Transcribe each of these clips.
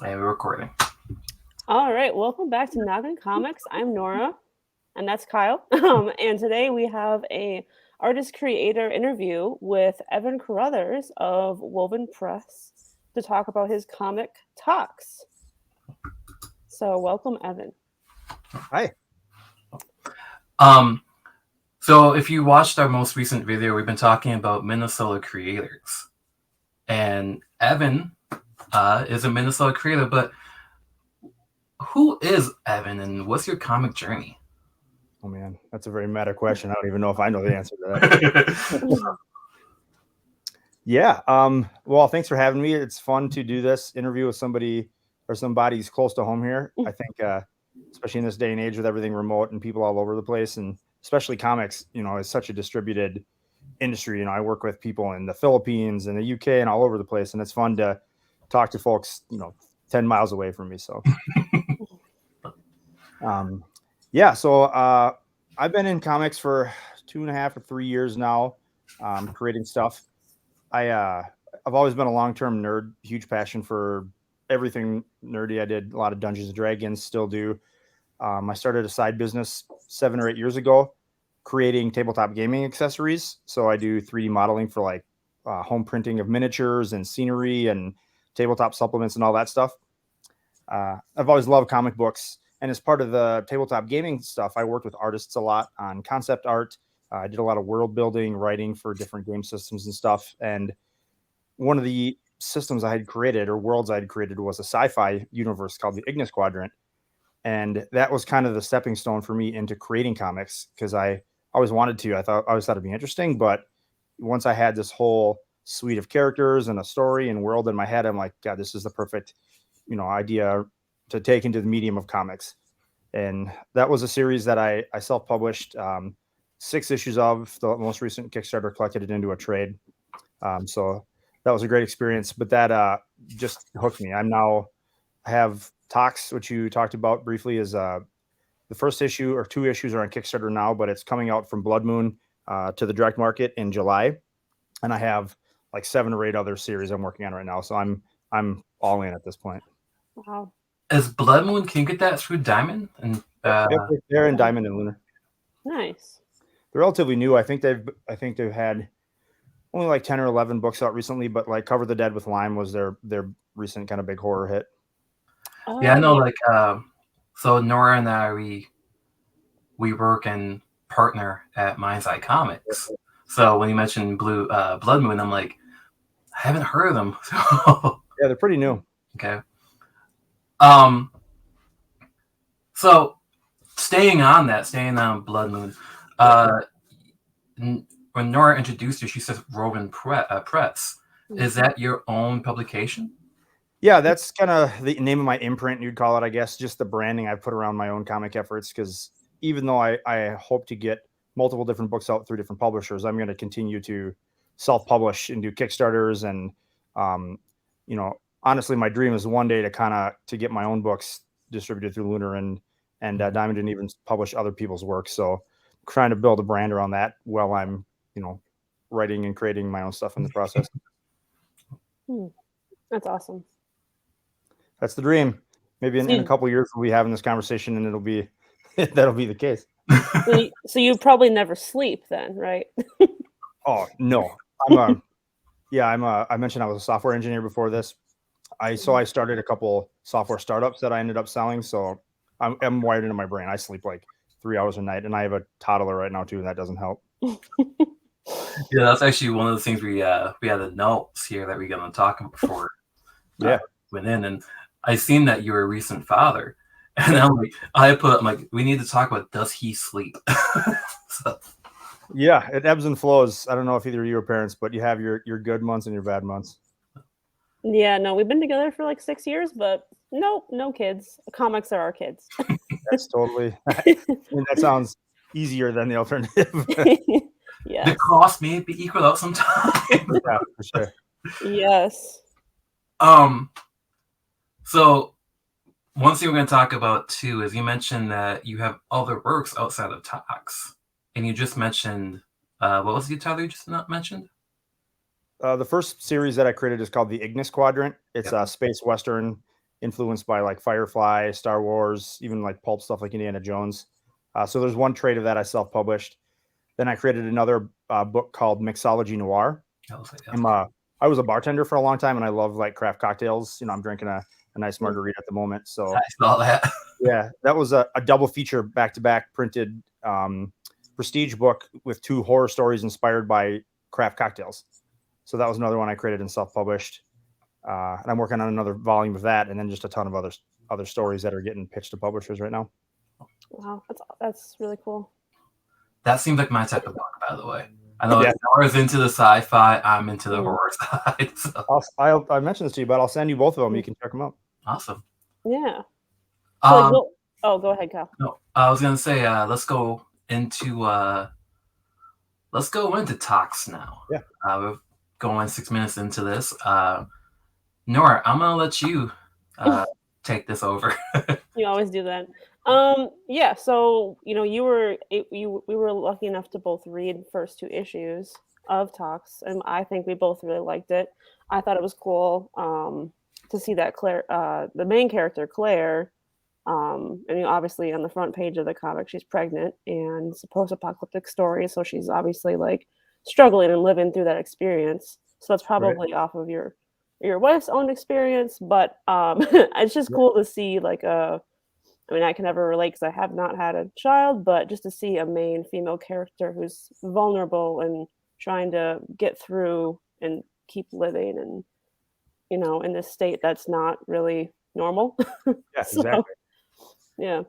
And we're recording. All right, welcome back to Noggin Comics. I'm Nora, and that's Kyle. And today we have a artist creator interview with Evan Carothers of Woven Press to talk about his comic Toxx. So welcome, Evan. Hi. So if you watched our most recent video, we've been talking about Minnesota creators, and Evan is a Minnesota creator. But who is Evan, and what's your comic journey? Oh man, that's a very meta question. I don't even know if I know the answer to that. Yeah. Well, thanks for having me. It's fun to do this interview with somebody or somebody's close to home here. I think, especially in this day and age with everything remote and people all over the place, and especially comics, is such a distributed industry. I work with people in the Philippines and the UK and all over the place, and it's fun to talk to folks, 10 miles away from me. So, yeah. So I've been in comics for 2.5 or 3 years now, creating stuff. I've always been a long-term nerd, huge passion for everything nerdy. I did a lot of Dungeons and Dragons, still do. I started a side business 7 or 8 years ago, creating tabletop gaming accessories. So I do 3D modeling for like home printing of miniatures and scenery and tabletop supplements and all that stuff. I've always loved comic books. And as part of the tabletop gaming stuff, I worked with artists a lot on concept art. I did a lot of world building, writing for different game systems and stuff. And one of the systems I had created or worlds I had created was a sci-fi universe called the Ignis Quadrant. And that was kind of the stepping stone for me into creating comics because I always wanted to. I always thought it'd be interesting. But once I had this whole suite of characters and a story and world in my head, I'm like, God, this is the perfect, idea to take into the medium of comics. And that was a series that I self-published 6 issues of. The most recent Kickstarter collected it into a trade. So that was a great experience, but that just hooked me. I have Toxx, which you talked about briefly, is the first issue or 2 issues are on Kickstarter now, but it's coming out from Blood Moon to the direct market in July. And I have like 7 or 8 other series I'm working on right now. So I'm all in at this point. Wow. Is Blood Moon? Can you get that through Diamond? And they're in Diamond and Lunar. Nice. They're relatively new. I think they've had only like 10 or 11 books out recently, but like Cover the Dead with Lime was their recent kind of big horror hit. Yeah, I know. Like, so Nora and I, we work and partner at Mind's Eye Comics. So when you mentioned Blood Moon, I'm like, I haven't heard of them. Yeah, they're pretty new. Okay. So staying on Blood Moon, when Nora introduced you, she says Woven Press. Is that your own publication? Yeah, that's kind of the name of my imprint, you'd call it, I guess, just the branding I put around my own comic efforts. Because even though I hope to get multiple different books out through different publishers, I'm going to continue to self-publish and do Kickstarters. And, honestly, my dream is one day to get my own books distributed through Lunar and Diamond and even publish other people's work. So trying to build a brand around that while I'm, writing and creating my own stuff in the process. That's awesome. That's the dream. Maybe in a couple of years we'll be having this conversation and that'll be the case. So you probably never sleep then, right? Oh no. I mentioned I was a software engineer before this. I started a couple software startups that I ended up selling. So I'm wired into my brain. I sleep like 3 hours a night, and I have a toddler right now too, and that doesn't help. Yeah, that's actually one of the things we had the notes here that we're going to talk about before. Went in, and I seen that you were a recent father, and I'm like, we need to talk about, does he sleep? So. Yeah, it ebbs and flows. I don't know if either of you are parents, but you have your good months and your bad months. Yeah, no, we've been together for like 6 years, but no kids. Comics are our kids. That's totally. That sounds easier than the alternative. Yes. The cost may be equal out sometimes. Yeah, for sure. Yes. So one thing we're going to talk about too is you mentioned that you have other works outside of Toxx, and you just mentioned what was the title you just not mentioned? The first series that I created is called the Ignis Quadrant. It's a space western. influenced by like Firefly, Star Wars, even like pulp stuff like Indiana Jones. So there's one trade of that I self-published. Then I created another book called Mixology Noir. I was a bartender for a long time, and I love like craft cocktails. You know, I'm drinking a nice margarita at the moment. So I saw that. Yeah, that was a double feature back-to-back printed prestige book with 2 horror stories inspired by craft cocktails. So that was another one I created and self-published. And I'm working on another volume of that, and then just a ton of other stories that are getting pitched to publishers right now. Wow, that's really cool. That seems like my type of book, by the way. I know Nora's into the sci-fi. I'm into the horror side. So. I mentioned this to you, but I'll send you both of them. You can check them out. Awesome. Yeah. So go ahead, Kyle. No, I was gonna say let's go into Toxx now. Yeah. We're going 6 minutes into this. Nora, I'm gonna let you take this over. You always do that. Yeah. So we were lucky enough to both read first 2 issues of Toxx, and I think we both really liked it. I thought it was cool to see that Claire, the main character Claire. And obviously on the front page of the comic, she's pregnant and it's a post-apocalyptic story. So she's obviously like struggling and living through that experience. So that's probably off of your wife's own experience. But it's just cool to see like I can never relate because I have not had a child, but just to see a main female character who's vulnerable and trying to get through and keep living and, in this state that's not really normal. Yeah, exactly. Yeah.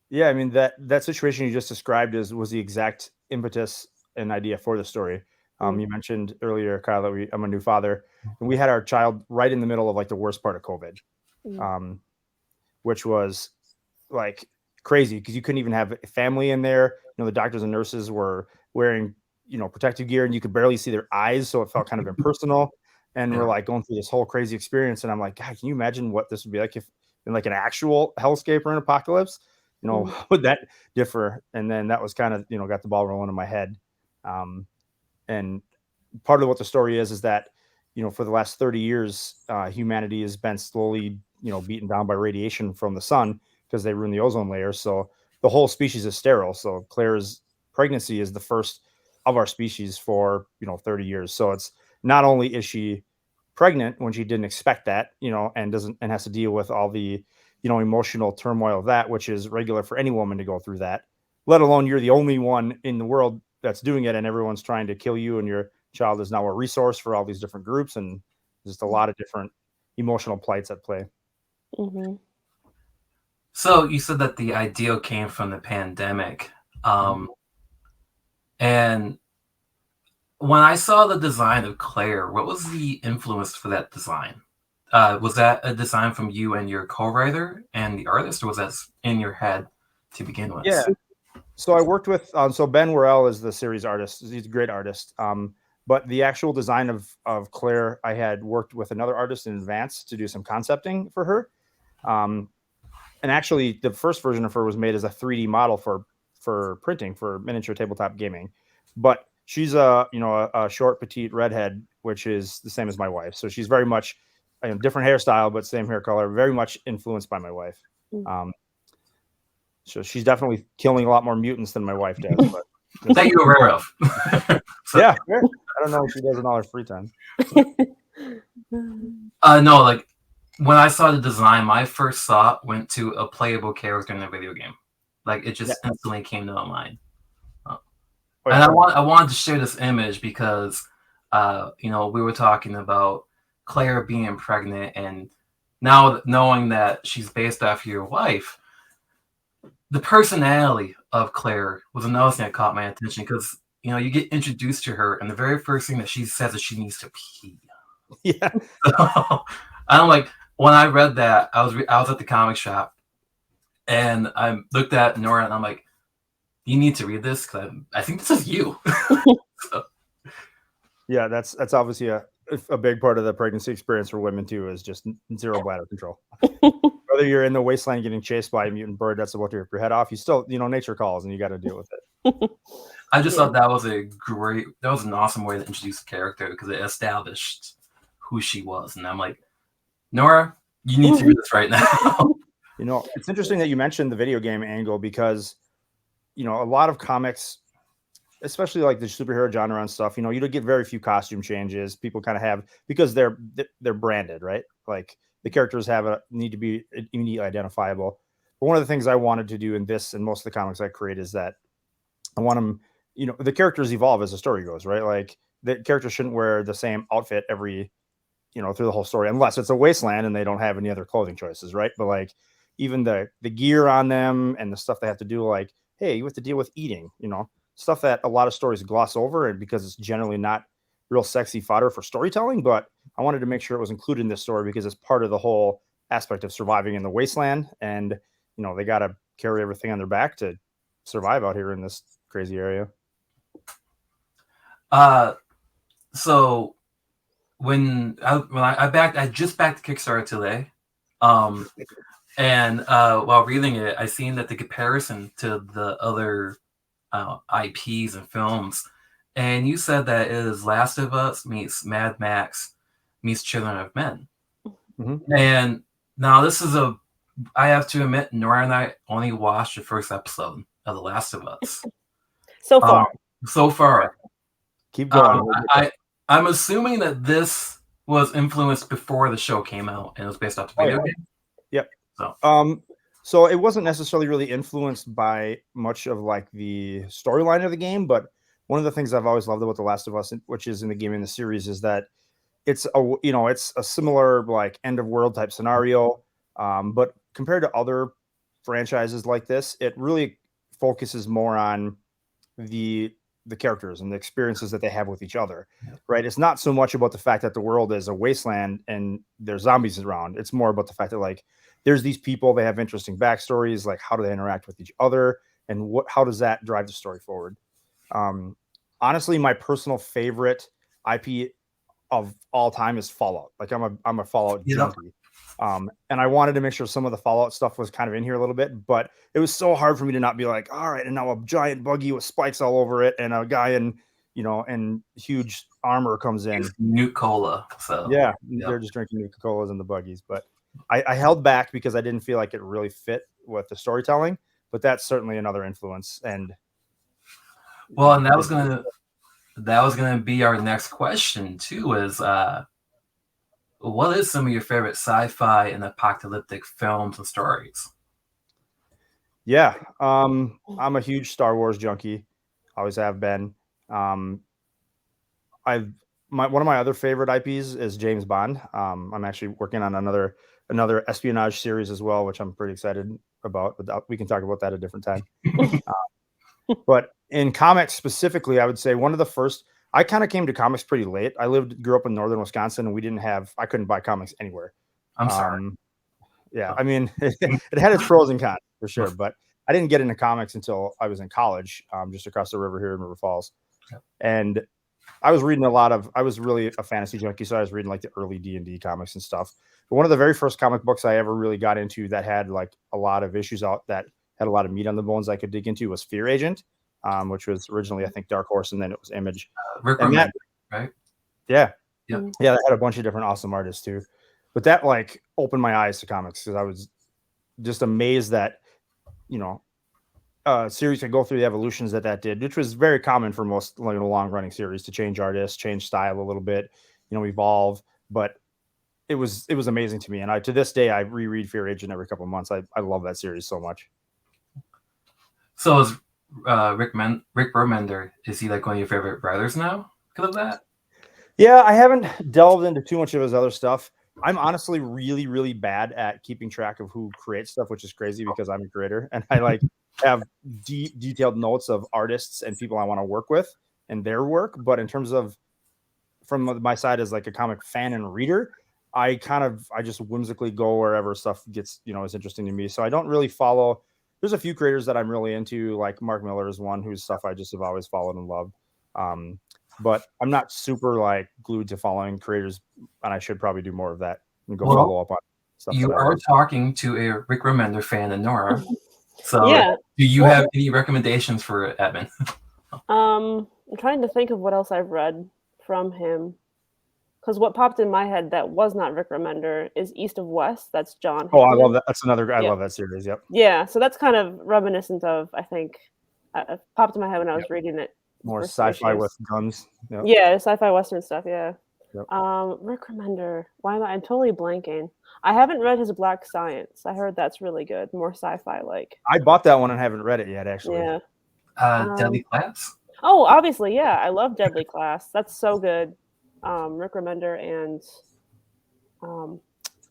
Yeah, I mean that situation you just described was the exact impetus and idea for the story. You mentioned earlier, Kyle, that I'm a new father, and we had our child right in the middle of like the worst part of COVID, which was like crazy because you couldn't even have a family in there. The doctors and nurses were wearing protective gear, and you could barely see their eyes, so it felt kind of impersonal. And we're like going through this whole crazy experience, and I'm like, God, can you imagine what this would be like if in like an actual hellscape or an apocalypse? How would that differ? And then that was kind of got the ball rolling in my head. And part of what the story is that for the last 30 years, humanity has been slowly beaten down by radiation from the sun because they ruin the ozone layer. So the whole species is sterile. So Claire's pregnancy is the first of our species for 30 years. So it's not only is she pregnant when she didn't expect that, and has to deal with all the, emotional turmoil of that, which is regular for any woman to go through that, let alone you're the only one in the world that's doing it and everyone's trying to kill you and your child is now a resource for all these different groups and just a lot of different emotional plights at play. Mm-hmm. So you said that the idea came from the pandemic. And when I saw the design of Claire, what was the influence for that design? Was that a design from you and your co-writer and the artist, or was that in your head to begin with? Yeah. So I worked with, so Ben Worrell is the series artist. He's a great artist. But the actual design of Claire, I had worked with another artist in advance to do some concepting for her. And actually the first version of her was made as a 3D model for printing for miniature tabletop gaming. But she's a short, petite redhead, which is the same as my wife. So she's very much a different hairstyle, but same hair color, very much influenced by my wife. So she's definitely killing a lot more mutants than my wife does. But that you're aware of. Yeah. I don't know what she does in all her free time. No, like when I saw the design, my first thought went to a playable character in a video game. Like it just instantly came to my mind. And I wanted to share this image because, we were talking about Claire being pregnant, and now knowing that she's based off your wife, the personality of Claire was another thing that caught my attention because, you get introduced to her, and the very first thing that she says is she needs to pee. Yeah. So, I'm like, when I read that, I was at the comic shop, and I looked at Nora, and I'm like, you need to read this because I think this is you. So. Yeah, that's obviously a big part of the pregnancy experience for women too, is just zero bladder control. Whether you're in the wasteland getting chased by a mutant bird that's about to rip your head off, you still, nature calls and you got to deal with it. I just thought that was an awesome way to introduce the character because it established who she was. And I'm like, Nora, You need to do this right now. You know, it's interesting that you mentioned the video game angle because, you know, a lot of comics, especially like the superhero genre and stuff, you know, you don't get very few costume changes. People kind of have, because they're branded, right? Like the characters need to be immediately identifiable. But one of the things I wanted to do in this and most of the comics I create is that I want them, you know, the characters evolve as the story goes, right? Like the characters shouldn't wear the same outfit every, you know, through the whole story, unless it's a wasteland and they don't have any other clothing choices, right? But like even the gear on them and the stuff they have to do, like, hey, you have to deal with eating, you know, stuff that a lot of stories gloss over, and because it's generally not real sexy fodder for storytelling. But I wanted to make sure it was included in this story because it's part of the whole aspect of surviving in the wasteland, and you know they got to carry everything on their back to survive out here in this crazy area. So when I just backed Kickstarter today, and while reading it, I seen that the comparison to the other IPs and films, and you said that it is Last of Us meets Mad Max meets Children of Men. Mm-hmm. And now this is I have to admit, Nora and I only watched the first episode of The Last of Us. So far. Keep going. I'm assuming that this was influenced before the show came out and it was based off the video game. Yep. So it wasn't necessarily really influenced by much of like the storyline of the game, but one of the things I've always loved about The Last of Us, which is in the game in the series, is that it's a similar like end of world type scenario, but compared to other franchises like this, it really focuses more on the characters and the experiences that they have with each other, right? It's not so much about the fact that the world is a wasteland and there's zombies around. It's more about the fact that like there's these people, they have interesting backstories, like how do they interact with each other and how does that drive the story forward? Honestly, my personal favorite IP of all time is Fallout. Like I'm a Fallout junkie. And I wanted to make sure some of the Fallout stuff was kind of in here a little bit, but it was so hard for me to not be like, all right, and now a giant buggy with spikes all over it and a guy in, you know, and huge armor comes in. Nuke Cola. So yeah, they're just drinking Nuke Colas in the buggies. But I held back because I didn't feel like it really fit with the storytelling, but that's certainly another influence. And well, and that was gonna be our next question too, is what is some of your favorite sci-fi and apocalyptic films and stories? Yeah, I'm a huge Star Wars junkie. Always have been. One of my other favorite IPs is James Bond. I'm actually working on another espionage series as well, which I'm pretty excited about. But we can talk about that at a different time. But in comics specifically, I would say one of the first. I kind of came to comics pretty late. I grew up in northern Wisconsin, and I couldn't buy comics anywhere. I'm sorry. Yeah, I mean, it had its pros and cons for sure, but I didn't get into comics until I was in college, just across the river here in River Falls. And I was reading I was really a fantasy junkie, so I was reading like the early D&D comics and stuff. But one of the very first comic books I ever really got into that had like a lot of issues out that had a lot of meat on the bones I could dig into was Fear Agent. Which was originally, I think, Dark Horse, and then it was Image. Rick Remender, right? Yeah. That had a bunch of different awesome artists too. But that like opened my eyes to comics because I was just amazed that, you know, series could go through the evolutions that did, which was very common for most long running series to change artists, change style a little bit, you know, evolve. But it was amazing to me, and to this day I reread Fear Agent every couple of months. I love that series so much. So is Rick Remender, is he like one of your favorite writers now because of that? Yeah, I haven't delved into too much of his other stuff. I'm honestly really, really bad at keeping track of who creates stuff, which is crazy because I'm a creator and I like have detailed notes of artists and people I want to work with and their work. But in terms of from my side as like a comic fan and reader, I just whimsically go wherever stuff gets, you know, is interesting to me. So I don't really follow. There's a few creators that I'm really into, like Mark Miller is one whose stuff I just have always followed and loved. But I'm not super like glued to following creators, and I should probably do more of that and go follow up on stuff. You are talking to a Rick Remender fan and Nora. So do you have any recommendations for Evan? I'm trying to think of what else I've read from him. Because what popped in my head that was not Rick Remender is East of West. That's John Oh, I Hickman. love that. That's another. I love that series. Yep. Yeah, so that's kind of reminiscent of, I think, popped in my head when I was reading it. More sci-fi with guns. Yep. Yeah, sci-fi Western stuff. Yeah. Yep. Rick Remender. Why am I'm totally blanking? I haven't read his Black Science. I heard that's really good. More sci-fi like. I bought that one and haven't read it yet, actually. Yeah. Deadly Class. Oh, obviously, yeah. I love Deadly Class. That's so good. Rick Remender and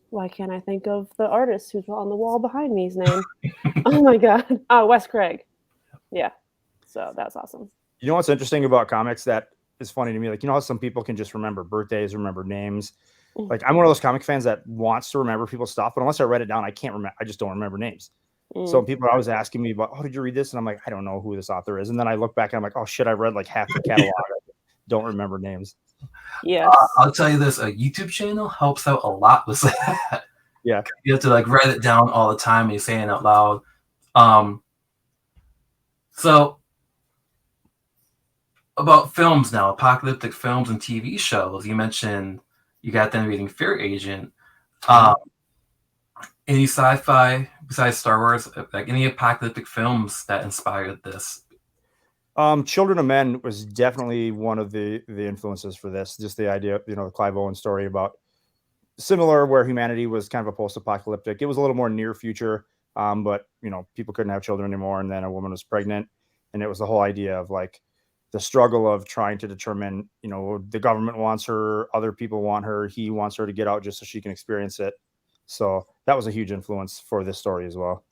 why can't I think of the artist who's on the wall behind me's name? Oh my god. Oh, Wes Craig. Yeah. So that's awesome. You know what's interesting about comics that is funny to me? Like, you know how some people can just remember birthdays, remember names. Like, I'm one of those comic fans that wants to remember people's stuff, but unless I read it down, I can't remember. I just don't remember names. So people are always asking me about, oh, did you read this? And I'm like, I don't know who this author is. And then I look back and I'm like, oh shit, I read like half the catalog. I don't remember names. Yeah. I'll tell you this, a YouTube channel helps out a lot with that. Yeah. You have to like write it down all the time and you're saying it out loud. So about films now, apocalyptic films and TV shows. You mentioned you got them reading Fear Agent. Any sci-fi besides Star Wars, like any apocalyptic films that inspired this? Children of Men was definitely one of the influences for this. Just the idea, you know, the Clive Owen story about similar where humanity was kind of a post-apocalyptic. It was a little more near future, but you know, people couldn't have children anymore, and then a woman was pregnant, and it was the whole idea of like the struggle of trying to determine, you know, the government wants her, other people want her, he wants her to get out just so she can experience it. So that was a huge influence for this story as well.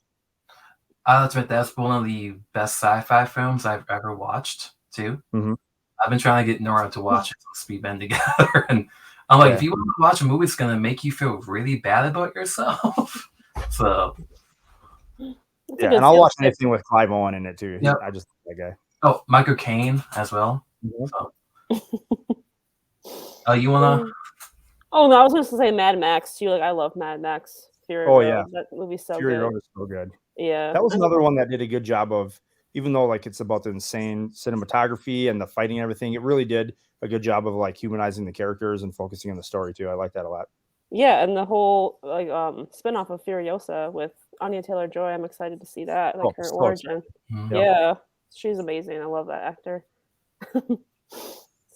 That's right. That's one of the best sci-fi films I've ever watched too. I've been trying to get Nora to watch it since we've been together, and I'm like, if you want to watch a movie, it's gonna make you feel really bad about yourself. So yeah, and I'll watch anything with Clive Owen in it too. Yep. I just like that guy. Oh, Michael Caine as well. So. You wanna? Oh no, I was going to say Mad Max too. Like, I love Mad Max. Fury Road. Yeah, that movie's so Fury good. Road is so good. Yeah, that was another one that did a good job of, even though like it's about the insane cinematography and the fighting and everything, it really did a good job of like humanizing the characters and focusing on the story too. I like that a lot. Yeah, and the whole like spinoff of Furiosa with Anya Taylor-Joy, I'm excited to see that, like her origin. Yeah, she's amazing. I love that actor.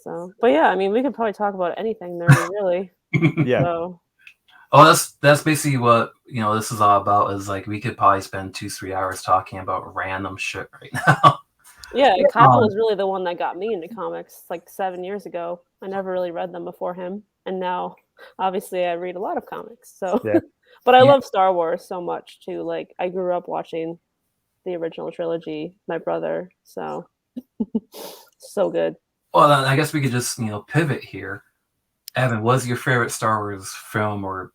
So, but yeah, I mean, we could probably talk about anything there, really. Yeah. So. Oh, that's basically what, you know, this is all about, is like we could probably spend 2-3 hours talking about random shit right now. Yeah, Kyle was really the one that got me into comics like 7 years ago. I never really read them before him, and now obviously I read a lot of comics. So, but I love Star Wars so much too. Like, I grew up watching the original trilogy, my brother. So, so good. Well, then I guess we could just, you know, pivot here. Evan, what's your favorite Star Wars film or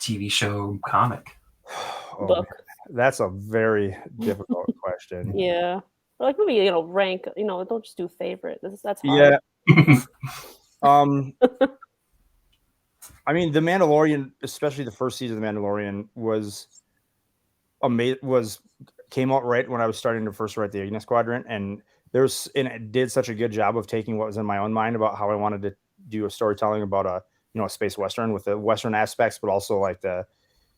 TV show, comic? Book. That's a very difficult question. Yeah. Or like maybe, you know, rank, you know, don't just do favorite. That's hard. Yeah. I mean, The Mandalorian, especially the first season of The Mandalorian, was amazing. Came out right when I was starting to first write the Ignis Quadrant, and it did such a good job of taking what was in my own mind about how I wanted to do a storytelling about a space western with the western aspects, but also like the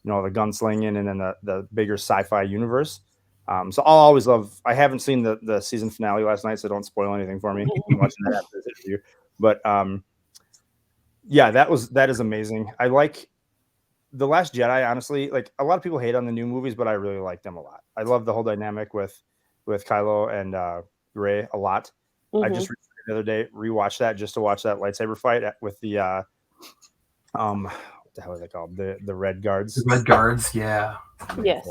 gunslinging and then the bigger sci-fi universe. So I'll always love. I haven't seen the season finale last night, so don't spoil anything for me. I'm watching that after this interview, but yeah, that is amazing. I like The Last Jedi. Honestly, like, a lot of people hate on the new movies, but I really like them a lot. I love the whole dynamic with Kylo and Rey a lot. I just the other day rewatched that just to watch that lightsaber fight with the what the hell are they called? The Red Guards. The Red Guards, yeah. Yes.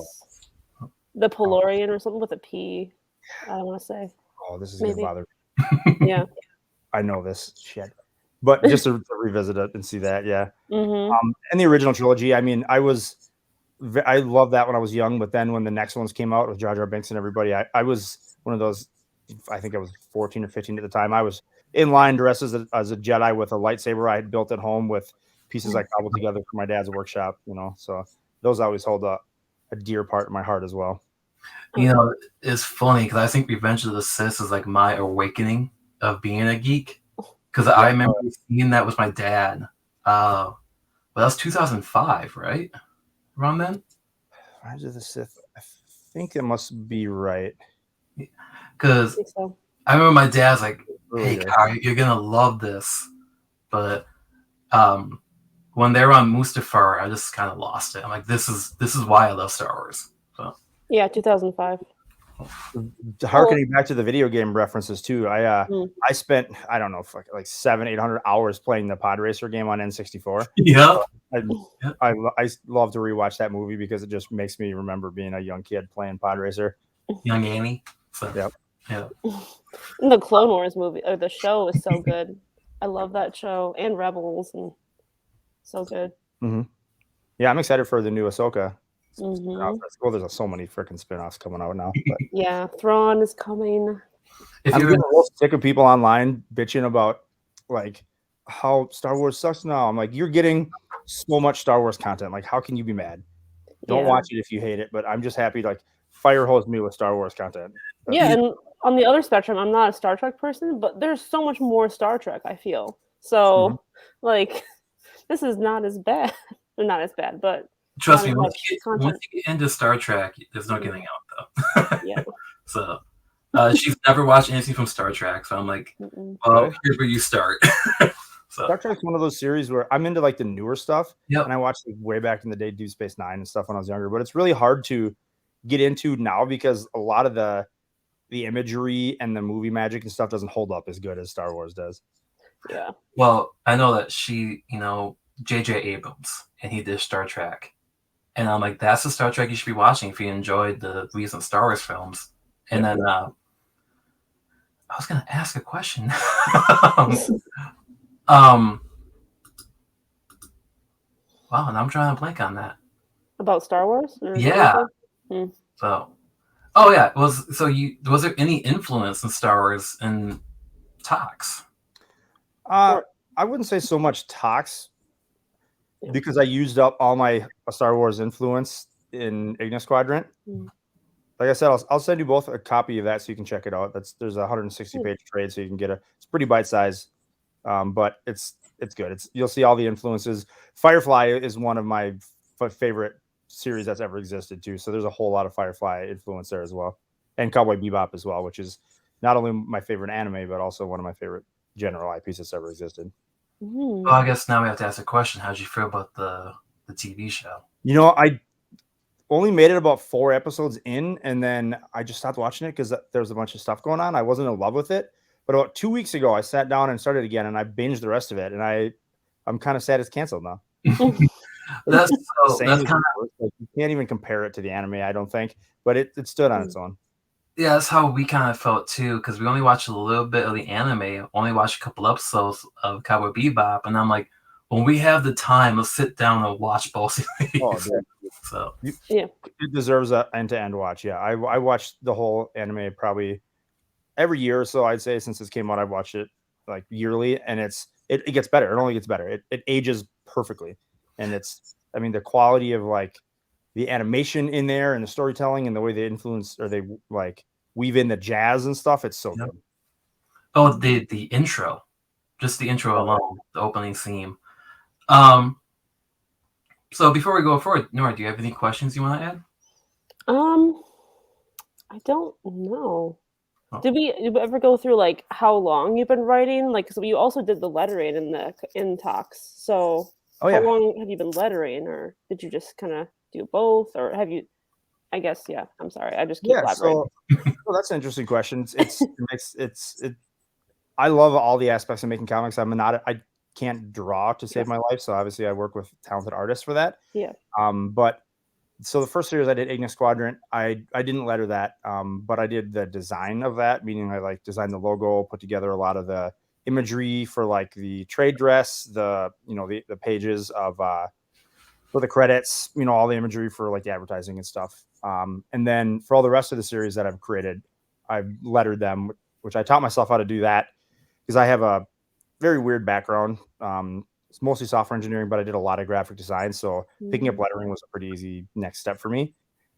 The Pelorian or something with a P. I don't want to say. Oh, this is gonna bother me. Yeah. I know this shit. But just to revisit it and see that, yeah. And the original trilogy, I mean, I loved that when I was young, but then when the next ones came out with Jar Jar Binks and everybody, I was one of those. I think I was 14 or 15 at the time. I was in line dressed as a Jedi with a lightsaber I had built at home with pieces I cobbled together for my dad's workshop. So those always hold a dear part in my heart as well. You know, it's funny because I think Revenge of the Sith is like my awakening of being a geek. because I remember seeing that with my dad. Well, that was 2005, right? Around then. Rise of the Sith. I think it must be right. Because so. I remember my dad's like, "Hey, Kyle, you're gonna love this," but when they were on Mustafar, I just kind of lost it. I'm like, "This is why I love Star Wars." So yeah, 2005. Harkening back to the video game references too, I spent, I don't know, like 700-800 hours playing the Pod Racer game on N64. Yeah, I love to rewatch that movie because it just makes me remember being a young kid playing Pod Racer. Young Annie. So, yeah. And the Clone Wars movie, or the show, is so good. I love that show, and Rebels, and so good. Yeah, I'm excited for the new Ahsoka. Well, there's so many freaking spin-offs coming out now. But. Yeah, Thrawn is coming. I'm getting a little sick of people online bitching about like how Star Wars sucks now. I'm like, you're getting so much Star Wars content. Like, how can you be mad? Don't watch it if you hate it. But I'm just happy, like, fire hose me with Star Wars content. And on the other spectrum, I'm not a Star Trek person, but there's so much more Star Trek, I feel. So, like, this is not as bad. Not as bad, but trust me, once you get into Star Trek, there's no getting out, though. Yeah. So, she's never watched anything from Star Trek, so I'm like, well, here's where you start. So. Star Trek's one of those series where I'm into like the newer stuff, and I watched like, way back in the day, Deep Space Nine and stuff when I was younger. But it's really hard to get into now because a lot of the imagery and the movie magic and stuff doesn't hold up as good as Star Wars does. Yeah. Well, I know that J.J. Abrams, and he did Star Trek, and I'm like, that's the Star Trek you should be watching if you enjoyed the recent Star Wars films. And then I was gonna ask a question. Wow, and I'm trying to blank on that. About Star Wars? Yeah. So, was there any influence in Star Wars in Toxx? I wouldn't say so much Toxx because I used up all my Star Wars influence in Ignis Quadrant. Like I said, I'll send you both a copy of that so you can check it out. There's a 160-page trade, so you can get it's pretty bite-sized, but it's good. You'll see all the influences. Firefly is one of my favorite series that's ever existed too. So there's a whole lot of Firefly influence there as well, and Cowboy Bebop as well, which is not only my favorite anime but also one of my favorite general IPs that's ever existed. Well, I guess now we have to ask a question. How'd you feel about the TV show? I only made it about 4 episodes in, and then I just stopped watching it because there's a bunch of stuff going on. I wasn't in love with it. But about 2 weeks ago, I sat down and started again, and I binged the rest of it. And I'm kind of sad it's canceled now. That's kind of like, you can't even compare it to the anime, I don't think. But it stood on its own. Yeah, that's how we kind of felt too, because we only watched a little bit of the anime, only watched a couple episodes of Cowboy Bebop, and I'm like, when we have the time, let's sit down and watch both of these. Oh, so it deserves an end-to-end watch. Yeah, I watched the whole anime probably every year or so. I'd say since this came out, I've watched it like yearly, and it gets better. It only gets better. It ages perfectly, and the quality of like the animation in there and the storytelling and the way they influence or they like weave in the jazz and stuff. It's so good. Oh, the intro, just the intro alone, the opening theme. So before we go forward, Nora, do you have any questions you want to add? I don't know. Did we ever go through like how long you've been writing? Like, because you also did the lettering in Toxx. So how long have you been lettering, or did you just kind of do both, or have you? I guess I'm sorry. I just keep elaborating. So that's an interesting question. I love all the aspects of making comics. I can't draw to save my life, so obviously I work with talented artists for that. Yeah. But so the first series I did, Ignis Quadrant, I didn't letter that, but I did the design of that, meaning I like designed the logo, put together a lot of the imagery for like the trade dress, the pages of for the credits, all the imagery for like the advertising and stuff. And then for all the rest of the series that I've created, I've lettered them, which I taught myself how to do that because I have a very weird background. It's mostly software engineering, but I did a lot of graphic design. So picking up lettering was a pretty easy next step for me.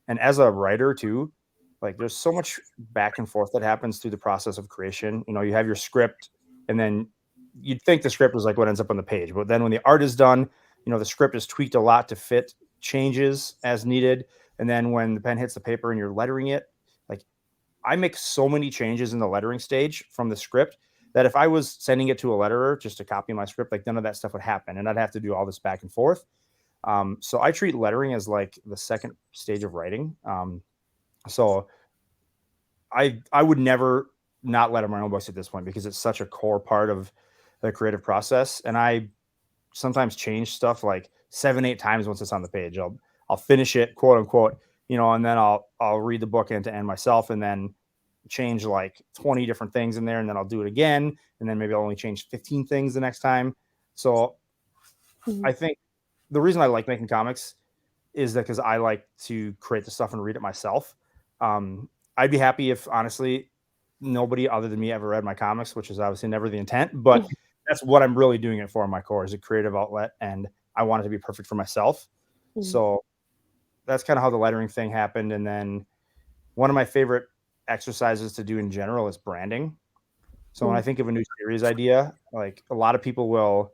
And as a writer too, like there's so much back and forth that happens through the process of creation. You have your script, and then you'd think the script was like what ends up on the page, but then when the art is done, the script is tweaked a lot to fit changes as needed. And then when the pen hits the paper and you're lettering it, like I make so many changes in the lettering stage from the script that if I was sending it to a letterer just to copy my script, like none of that stuff would happen. And I'd have to do all this back and forth. So I treat lettering as like the second stage of writing. So I would never not letter my own books at this point because it's such a core part of the creative process. And I sometimes change stuff like 7-8 times once it's on the page. I'll finish it, quote unquote, and then I'll read the book end to end myself and then change like 20 different things in there. And then I'll do it again. And then maybe I'll only change 15 things the next time. So I think the reason I like making comics is that because I like to create the stuff and read it myself. I'd be happy if honestly nobody other than me ever read my comics, which is obviously never the intent, but that's what I'm really doing it for in my core is a creative outlet. And I want it to be perfect for myself. So that's kind of how the lettering thing happened. And then one of my favorite exercises to do in general is branding. So when I think of a new series idea, like a lot of people will,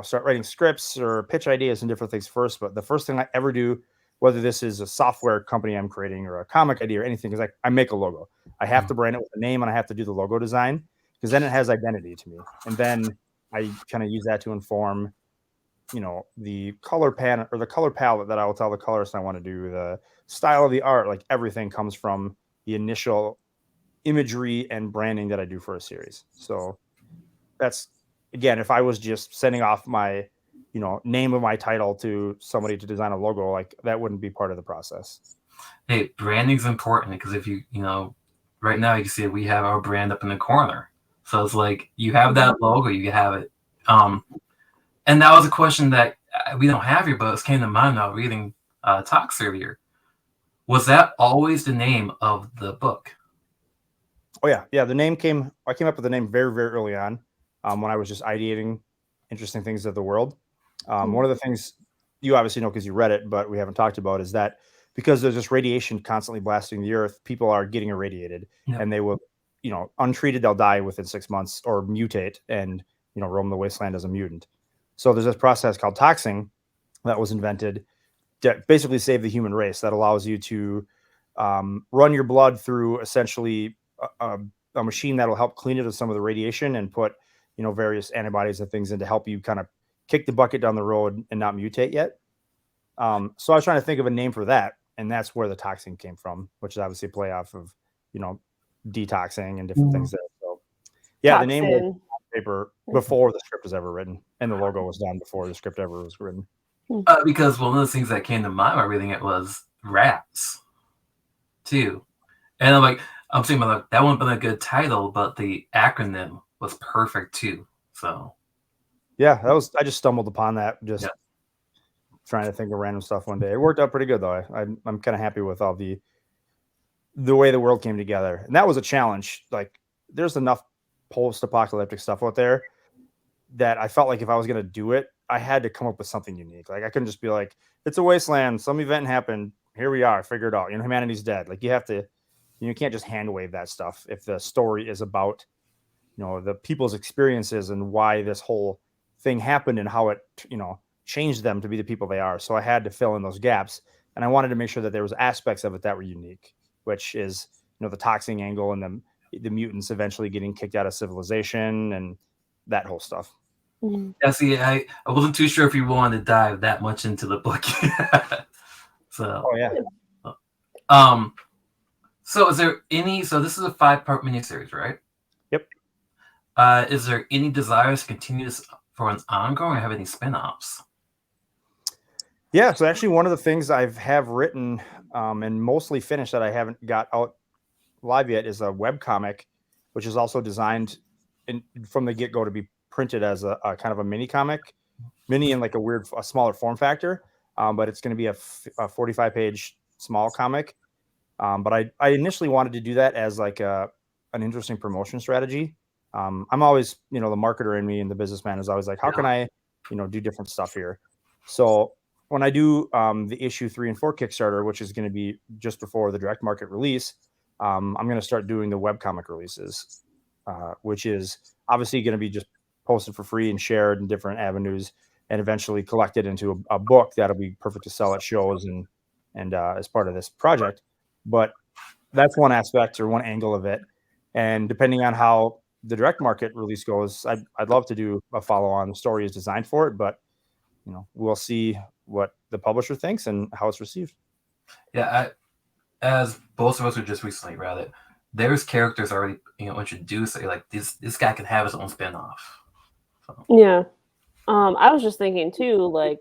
start writing scripts or pitch ideas and different things first. But the first thing I ever do, whether this is a software company I'm creating or a comic idea or anything, is like I make a logo. I have to brand it with a name and I have to do the logo design because then it has identity to me. And then I kind of use that to inform, the color pan or the color palette that I will tell the colorist I want to do, the style of the art, like everything comes from the initial imagery and branding that I do for a series. So that's, again, if I was just sending off my, name of my title to somebody to design a logo, like that wouldn't be part of the process. Hey, branding's important because if you right now you can see we have our brand up in the corner. So it's like you have that logo, you have it. And that was a question that we don't have here, but it came to mind now reading Toxx earlier. Was that always the name of the book? Oh yeah. I came up with the name very, very early on when I was just ideating interesting things of the world. One of the things you obviously know because you read it, but we haven't talked about is that because there's this radiation constantly blasting the earth, people are getting irradiated and they will, untreated, they'll die within 6 months or mutate and, roam the wasteland as a mutant. So there's this process called toxing that was invented to basically save the human race that allows you to run your blood through essentially a machine that'll help clean it of some of the radiation and put, various antibodies and things in to help you kind of kick the bucket down the road and not mutate yet. So I was trying to think of a name for that. And that's where the toxing came from, which is obviously a play off of, detoxing and different things there. So yeah, Toxin. The name was on paper before the script was ever written and the logo was done before the script ever was written. Because one of the things that came to mind while reading it was rats too. And I'm thinking about that wouldn't have been a good title, but the acronym was perfect too. So yeah, I just stumbled upon that trying to think of random stuff one day. It worked out pretty good though. I'm kind of happy with all the way the world came together. And that was a challenge. Like there's enough post-apocalyptic stuff out there that I felt like if I was going to do it, I had to come up with something unique. Like I couldn't just be like, it's a wasteland, some event happened, here we are, figure it out. Humanity's dead. Like you have to, you can't just hand wave that stuff if the story is about, the people's experiences and why this whole thing happened and how it, changed them to be the people they are. So I had to fill in those gaps. And I wanted to make sure that there was aspects of it that were unique, which is, the toxing angle and the mutants eventually getting kicked out of civilization and that whole stuff. Yeah, see, I wasn't too sure if you wanted to dive that much into the book. So, oh yeah. So is there any? So this is a 5-part miniseries, right? Yep. Is there any desires to continue this for an ongoing or have any spin-offs? Yeah, so actually one of the things I have written and mostly finished that I haven't got out live yet is a webcomic, which is also designed from the get-go to be printed as a kind of a mini comic, mini in like a smaller form factor, but it's going to be a 45-page small comic. But I initially wanted to do that as like an interesting promotion strategy. I'm always, the marketer in me and the businessman is always like, how can I, do different stuff here? So when I do the issue 3 and 4 Kickstarter, which is going to be just before the direct market release, I'm going to start doing the webcomic releases, which is obviously going to be just posted for free and shared in different avenues, and eventually collected into a book that'll be perfect to sell at shows and as part of this project. But that's one aspect or one angle of it. And depending on how the direct market release goes, I'd love to do a follow-on. The story is designed for it, but we'll see what the publisher thinks and how it's received. Yeah, as both of us were just recently read it, there's characters already introduced that you're like, this guy could have his own spinoff. So. Yeah. I was just thinking too, like,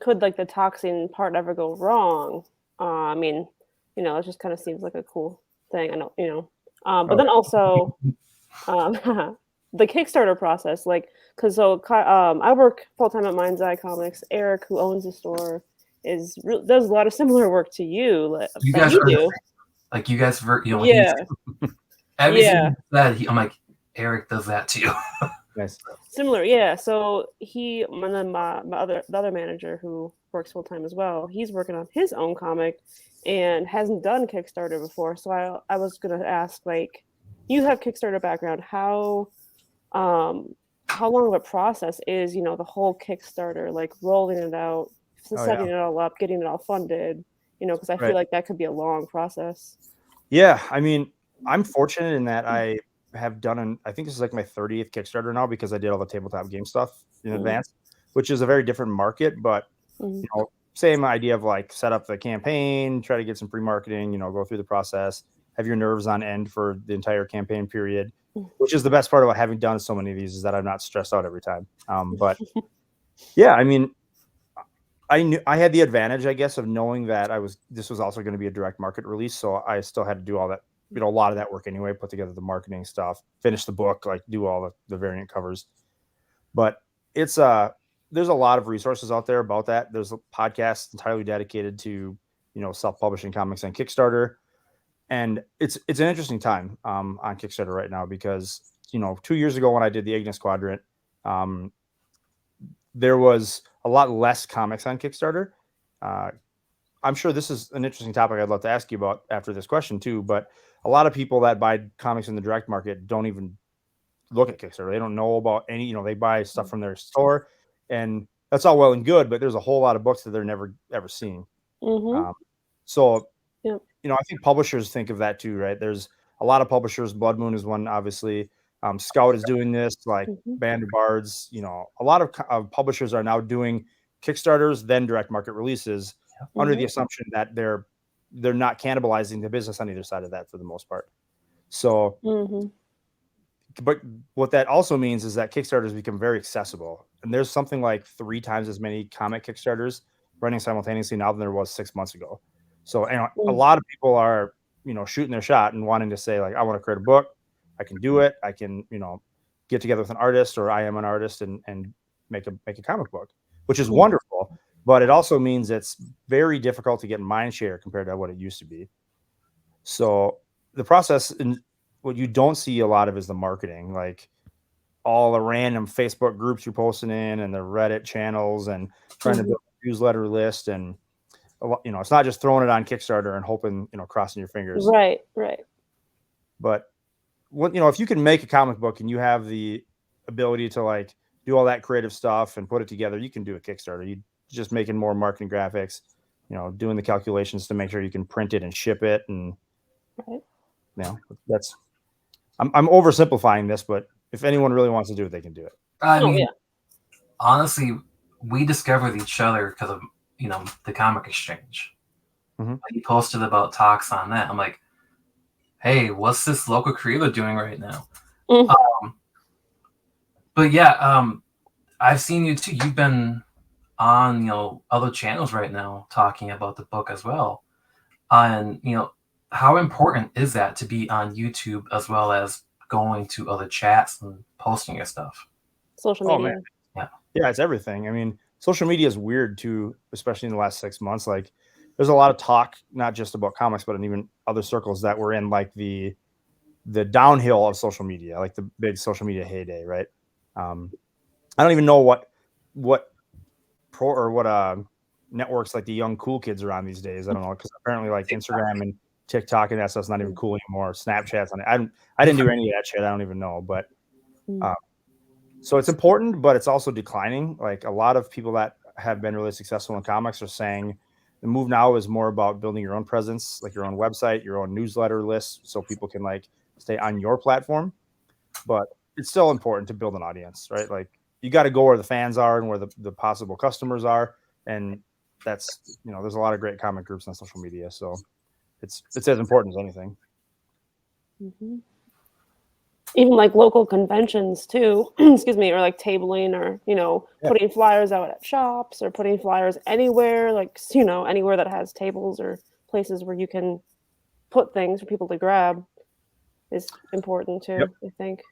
could like the toxin part ever go wrong? I mean, it just kind of seems like a cool thing. I know, but then also, the Kickstarter process, like, because I work full time at Mind's Eye Comics. Eric, who owns the store, does a lot of similar work to you. You guys do. Like, you guys, yeah, everything that I'm like, Eric does that too. Nice. Similar, yeah. So and then the other manager who works full time as well, he's working on his own comic and hasn't done Kickstarter before. So I was gonna ask, like, you have Kickstarter background, how long of a process is the whole Kickstarter, like rolling it out, setting it all up, getting it all funded, because I feel like that could be a long process. Yeah, I mean, I'm fortunate in that I have done I think this is like my 30th Kickstarter now, because I did all the tabletop game stuff in advance, which is a very different market, but same idea of like set up the campaign, try to get some pre-marketing, go through the process, have your nerves on end for the entire campaign period, which is the best part about having done so many of these, is that I'm not stressed out every time. But yeah, I mean, I had the advantage, I guess, of knowing that this was also going to be a direct market release. So I still had to do all that, a lot of that work anyway, put together the marketing stuff, finish the book, like do all the variant covers. But it's there's a lot of resources out there about that. There's a podcast entirely dedicated to, self-publishing comics on Kickstarter. And it's an interesting time on Kickstarter right now, because, 2 years ago when I did the Ignis Quadrant, there was a lot less comics on Kickstarter. I'm sure this is an interesting topic I'd love to ask you about after this question too, but a lot of people that buy comics in the direct market don't even look at Kickstarter. They don't know about any, they buy stuff from their store, and that's all well and good, but there's a whole lot of books that they're never ever seeing. So, I think publishers think of that too, right? There's a lot of publishers. Blood Moon is one, obviously. Scout is doing this, like Band of Bards. A lot of publishers are now doing Kickstarters, then direct market releases, under the assumption that they're not cannibalizing the business on either side of that for the most part. So, but what that also means is that Kickstarters become very accessible, and there's something like 3 times as many comic Kickstarters running simultaneously now than there was 6 months ago. So, a lot of people are, shooting their shot and wanting to say, like, I want to create a book. I can do it. I can, get together with an artist, or I am an artist, and make a comic book, which is wonderful. But it also means it's very difficult to get mind share compared to what it used to be. So the process, and what you don't see a lot of, is the marketing, like all the random Facebook groups you're posting in, and the Reddit channels, and trying to build a newsletter list. And, it's not just throwing it on Kickstarter and hoping, crossing your fingers. Right. But if you can make a comic book and you have the ability to like do all that creative stuff and put it together, you can do a Kickstarter. You just making more marketing graphics, doing the calculations to make sure you can print it and ship it. And that's, I'm oversimplifying this, but if anyone really wants to do it, they can do it. I mean, honestly, we discovered each other because of, the comic exchange. He posted about Toxx on that. I'm like, hey, what's this local creator doing right now? But yeah, I've seen you too. You've been on, other channels right now talking about the book as well. And, how important is that to be on YouTube as well as going to other chats and posting your stuff? Social media. Oh, man. Yeah, it's everything. I mean, social media is weird too, especially in the last 6 months. Like, there's a lot of talk, not just about comics, but in even other circles that were in like the downhill of social media, like the big social media heyday, right? I don't even know what networks like the young cool kids are on these days. I don't know, because apparently like Instagram and TikTok and that stuff's not even cool anymore. Snapchat's on it. I didn't do any of that shit. I don't even know. But So it's important, but it's also declining. Like a lot of people that have been really successful in comics are saying the move now is more about building your own presence, like your own website, your own newsletter list, so people can like stay on your platform. But it's still important to build an audience, right? Like you got to go where the fans are and where the possible customers are. And that's, there's a lot of great comic groups on social media. So it's as important as anything. Mm-hmm. Even like local conventions too, excuse me, or like tabling or, putting flyers out at shops or putting flyers anywhere, like, anywhere that has tables or places where you can put things for people to grab is important too, I think.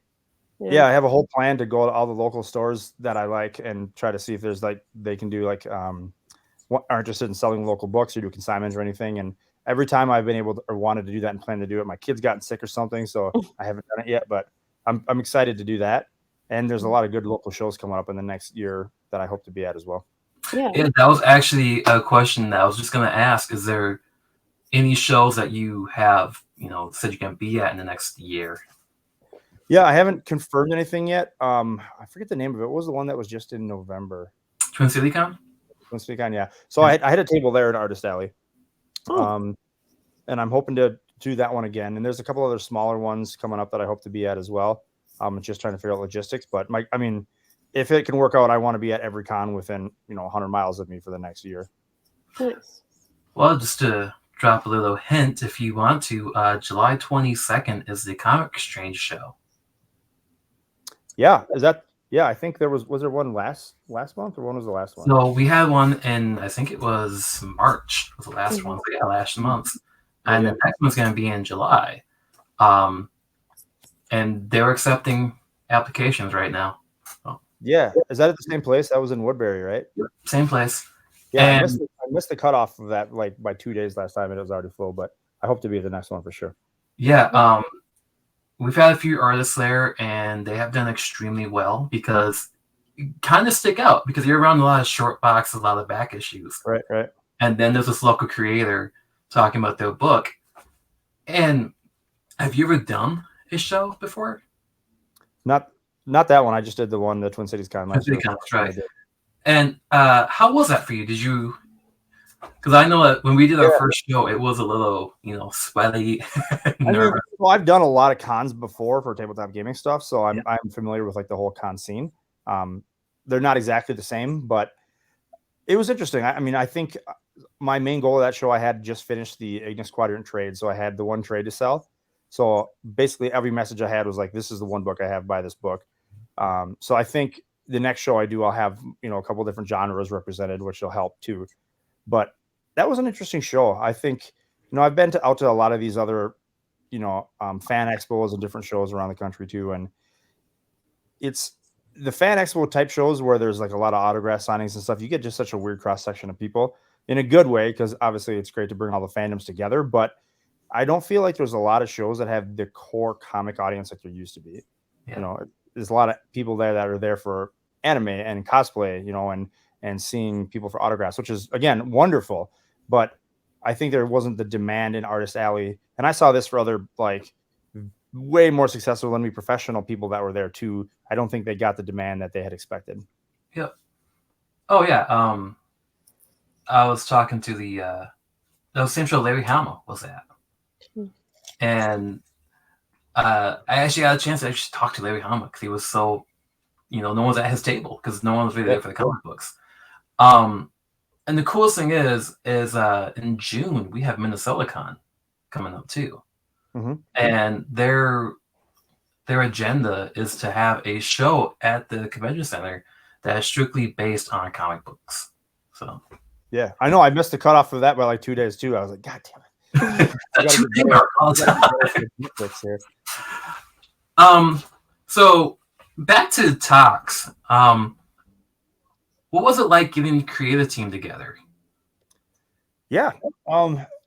Yeah, I have a whole plan to go to all the local stores that I like and try to see if there's like, they can do like, are interested in selling local books or do consignments or anything. And every time I've been able to, or wanted to do that and plan to do it, my kid's gotten sick or something. So I haven't done it yet, but I'm excited to do that. And there's a lot of good local shows coming up in the next year that I hope to be at as well. Yeah, that was actually a question that I was just going to ask. Is there any shows that you have, said you can be at in the next year? Yeah, I haven't confirmed anything yet. I forget the name of it. What was the one that was just in November? Twin City Con? Twin City Con, yeah. So I had a table there at Artist Alley. And I'm hoping to do that one again. And there's a couple other smaller ones coming up that I hope to be at as well. Just trying to figure out logistics. But if it can work out, I want to be at every con within 100 miles of me for the next year. Nice. Well, just to drop a little hint, if you want to, July 22nd is the Comic Exchange show. Yeah, I think there was there one last month, or when was the last one? So we had one in, I think it was March was the last one. So yeah, last month. And the next one's going to be in July. And they're accepting applications right now. So. Yeah. Is that at the same place? That was in Woodbury, right? Yep, same place. Yeah, I missed the cutoff of that like by 2 days last time, and it was already full, but I hope to be at the next one for sure. Yeah. We've had a few artists there, and they have done extremely well because you kind of stick out because you're around a lot of short boxes, a lot of back issues. Right. And then there's this local creator talking about their book. And have you ever done a show before? Not that one. I just did the one, the Twin Cities Con last year. Right. And how was that for you? Did you? Because I know that when we did our first show, it was a little, sweaty. Well, I've done a lot of cons before for tabletop gaming stuff, so I'm familiar with like the whole con scene. They're not exactly the same, but it was interesting. I think my main goal of that show, I had just finished the Ignis Quadrant trade, so I had the one trade to sell. So basically, every message I had was like, "This is the one book I have. Buy this book." So I think the next show I do, I'll have a couple different genres represented, which will help too. But that was an interesting show. I think I've been out to a lot of these other fan expos and different shows around the country too, and it's the fan expo type shows where there's like a lot of autograph signings and stuff. You get just such a weird cross section of people in a good way, because obviously it's great to bring all the fandoms together, but I don't feel like there's a lot of shows that have the core comic audience like there used to be. There's a lot of people there that are there for anime and cosplay, and seeing people for autographs, which is again wonderful, but I think there wasn't the demand in Artist Alley. And I saw this for other like way more successful than me professional people that were there too. I don't think they got the demand that they had expected. Yep. Oh yeah. I was talking to the same show Larry Hama was at. And I actually got a chance to actually talk to Larry Hama because he was so, no one's at his table because no one was really there for the comic books. And the coolest thing is in June we have Minnesota Con coming up too, and their agenda is to have a show at the convention center that is strictly based on comic books. So yeah, I know I missed the cutoff of that by like 2 days too. I was like, God damn it. So back to Toxx. What was it like getting the creative team together? Yeah.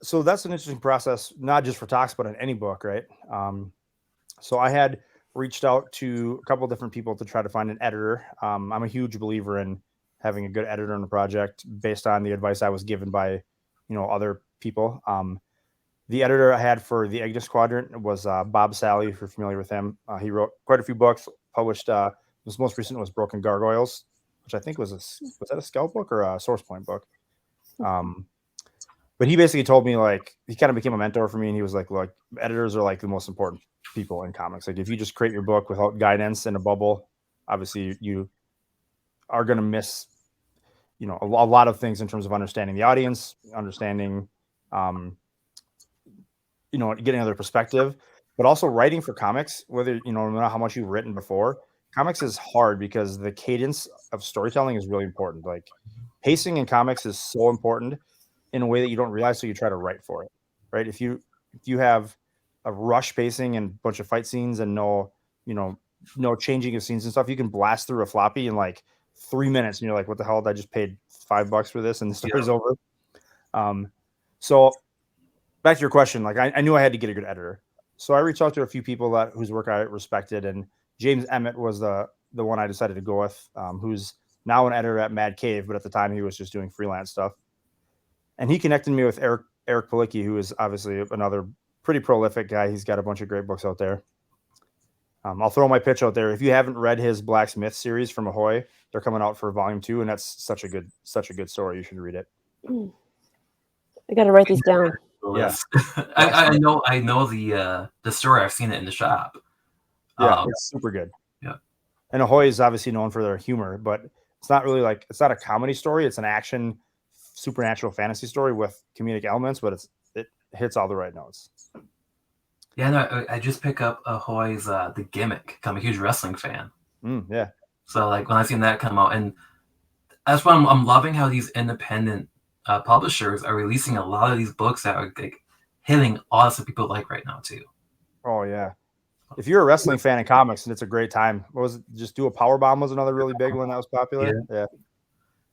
So that's an interesting process, not just for Toxx, but in any book, right? So I had reached out to a couple of different people to try to find an editor. I'm a huge believer in having a good editor on the project based on the advice I was given by, other people. The editor I had for the Ignis Quadrant was Bob Sally, if you're familiar with him. He wrote quite a few books, published. His most recent was Broken Gargoyles, which I think was that a Scout book or a Source Point book? But he basically told me, like, he kind of became a mentor for me, and he was like, look, editors are like the most important people in comics. Like, if you just create your book without guidance in a bubble, obviously you are going to miss, a lot of things in terms of understanding the audience, understanding, getting other perspective, but also writing for comics, whether, no matter how much you've written before, comics is hard because the cadence of storytelling is really important. Like, pacing in comics is so important in a way that you don't realize, so you try to write for it, right? If you have a rush pacing and a bunch of fight scenes and no changing of scenes and stuff, you can blast through a floppy in like 3 minutes, and you're like, what the hell? I just paid $5 for this, and the story's over. So back to your question, like, I knew I had to get a good editor, so I reached out to a few people whose work I respected, and James Emmett was the one I decided to go with, who's now an editor at Mad Cave, but at the time he was just doing freelance stuff. And he connected me with Eric Palicki, who is obviously another pretty prolific guy. He's got a bunch of great books out there. I'll throw my pitch out there. If you haven't read his Black Smith series from Ahoy, they're coming out for volume 2, and that's such a good story. You should read it. I got to write these down. Yes, I know the story. I've seen it in the shop. Yeah, it's super good. Yeah, and Ahoy is obviously known for their humor, but it's not really it's not a comedy story. It's an action, supernatural fantasy story with comedic elements, but it hits all the right notes. Yeah, no, I just pick up Ahoy's The Gimmick. I'm a huge wrestling fan. Yeah. So like when I seen that come out, and that's why I'm loving how these independent publishers are releasing a lot of these books that are like hitting awesome people like right now too. Oh yeah. If you're a wrestling fan in comics, and it's a great time. What was it? Just Do a Powerbomb was another really big one that was popular. Yeah.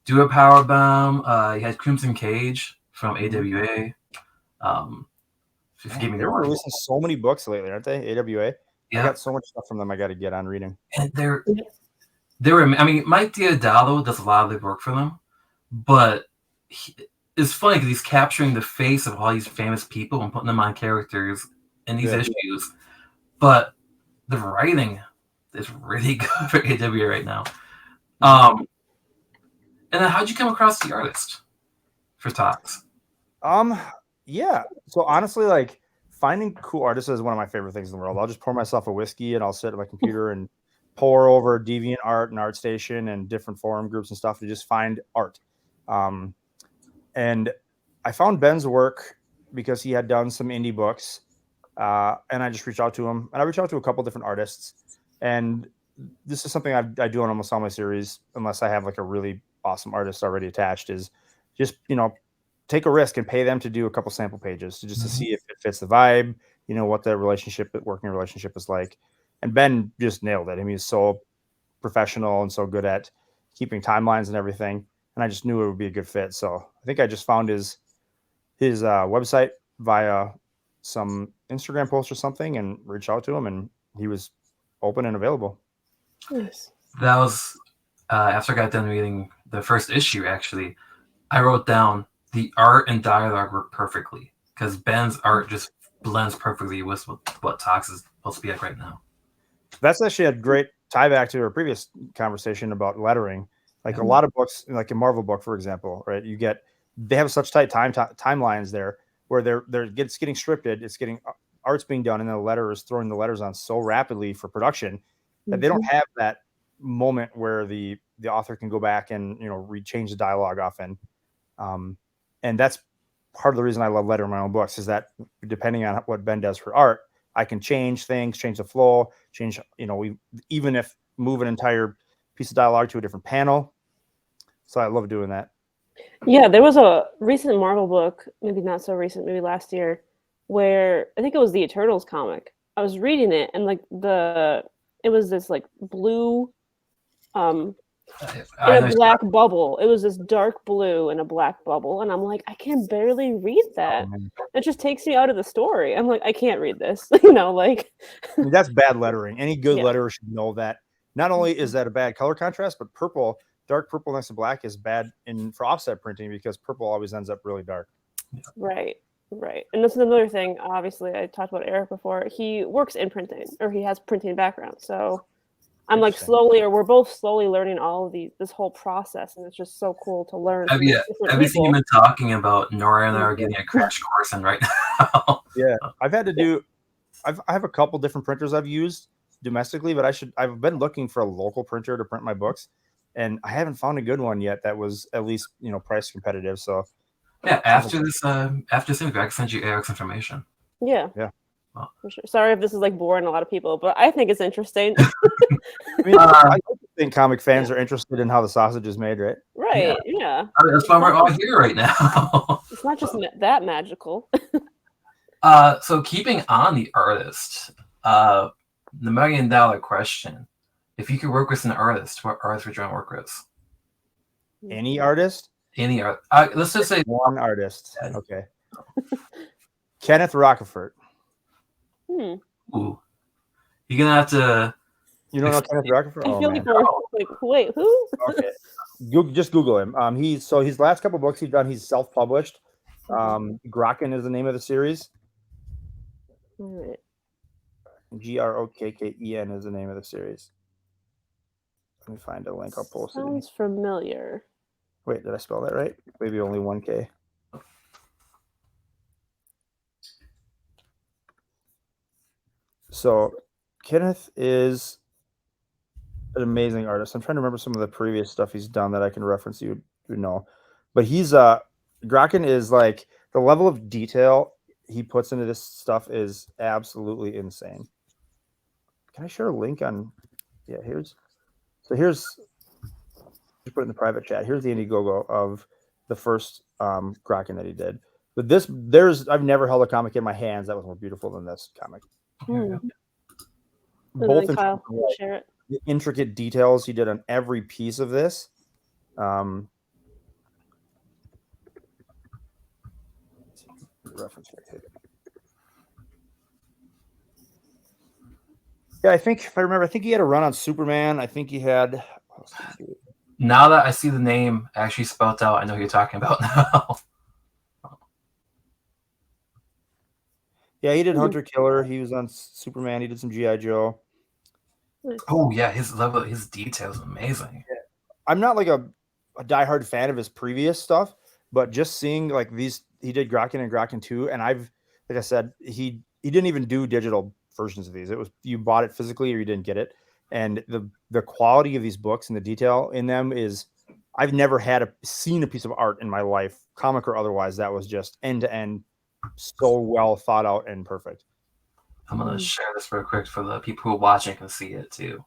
Do a Powerbomb. You had Crimson Cage from AWA. They're releasing so many books lately, aren't they? AWA. Yeah. I got so much stuff from them I got to get on reading. And they're I mean, Mike Diodalo does a lot of the work for them, but it's funny because he's capturing the face of all these famous people and putting them on characters in these issues. But the writing is really good for AWA right now. And then how'd you come across the artist for Toxx? Yeah. So honestly, like, finding cool artists is one of my favorite things in the world. I'll just pour myself a whiskey and I'll sit at my computer and pour over DeviantArt and ArtStation and different forum groups and stuff to just find art. And I found Ben's work because he had done some indie books. And I just reached out to him, and I reached out to a couple different artists. And this is something I do on almost all my series, unless I have like a really awesome artist already attached, is just, take a risk and pay them to do a couple sample pages to see if it fits the vibe, what the working relationship is like. And Ben just nailed it. I mean, he's so professional and so good at keeping timelines and everything. And I just knew it would be a good fit. So I think I just found his website via some Instagram post or something and reached out to him, and he was open and available. Nice. That was after I got done reading the first issue. Actually, I wrote down the art and dialogue work perfectly because Ben's art just blends perfectly with what Toxx is supposed to be like right now. That's actually a great tie back to our previous conversation about lettering. Like a lot of books, like a Marvel book, for example, right? They have such tight timelines there where it's getting scripted, art's being done, and the letter is throwing the letters on so rapidly for production that they don't have that moment where the author can go back and change the dialogue often. And that's part of the reason I love lettering my own books, is that depending on what Ben does for art, I can change things, change the flow, even if move an entire piece of dialogue to a different panel. So I love doing that. Yeah, there was a recent Marvel book, maybe not so recent, maybe last year, where I think it was the Eternals comic. I was reading it, and like it was this like blue, in a black bubble. It was this dark blue in a black bubble, and I'm like, I can barely read that. It just takes me out of the story. I'm like, I can't read this. I mean, that's bad lettering. Any good letterer should know that. Not only is that a bad color contrast, but dark purple next to black is bad for offset printing because purple always ends up really dark. Right. And this is another thing. Obviously, I talked about Eric before. He works in printing, or he has printing background. So I'm like we're both slowly learning all of this whole process, and it's just so cool to learn. Everything you've been talking about, Nora and I are getting a crash course in right now. Yeah, I've had to do. I have a couple different printers I've used domestically, but I've been looking for a local printer to print my books, and I haven't found a good one yet that was at least price competitive. So yeah, after this interview, I can send you Eric's information. Yeah. For sure. Sorry if this is like boring a lot of people, but I think it's interesting. I think comic fans are interested in how the sausage is made, right? Right. Yeah. I mean, that's why we're all here right now. It's not just that magical. So keeping on the artist, the $1 million question: if you could work with an artist, what artist would you want to work with? Any artist? Any art. Let's just say one artist. Okay. Kenneth Rockefort. Ooh. You're gonna have to. You don't know Kenneth Rockefort? I feel like we're like, wait, who? Okay. Just Google him. His last couple books he's done, he's self-published. Grokken is the name of the series. All right. Grokken is the name of the series. Let me find a link. I'll post it. Sounds familiar. Wait, did I spell that right? Maybe only 1K. So Kenneth is an amazing artist. I'm trying to remember some of the previous stuff he's done that I can reference you know. But he's Grokken is like the level of detail he puts into this stuff is absolutely insane. Can I share a link on here's just put it in the private chat. Here's the Indiegogo of the first Grokken that he did. But I've never held a comic in my hands that was more beautiful than this comic. Both Kyle, share it. The intricate details he did on every piece of this. Reference right here. Yeah, I think if I remember, he had a run on Superman. I think he had. Now that I see the name actually spelled out, I know who you're talking about now. Yeah, he did Hunter Killer. He was on Superman. He did some G.I. Joe. Oh yeah, his detail is amazing. Yeah. I'm not like a diehard fan of his previous stuff, but just seeing like these, he did Grokken and Grokken 2, and like I said, he didn't even do digital versions of these. It was you bought it physically or you didn't get it, and the quality of these books and the detail in them is, I've never seen a piece of art in my life, comic or otherwise, that was just end to end so well thought out and perfect. I'm gonna share this real quick for the people who are watching can see it too.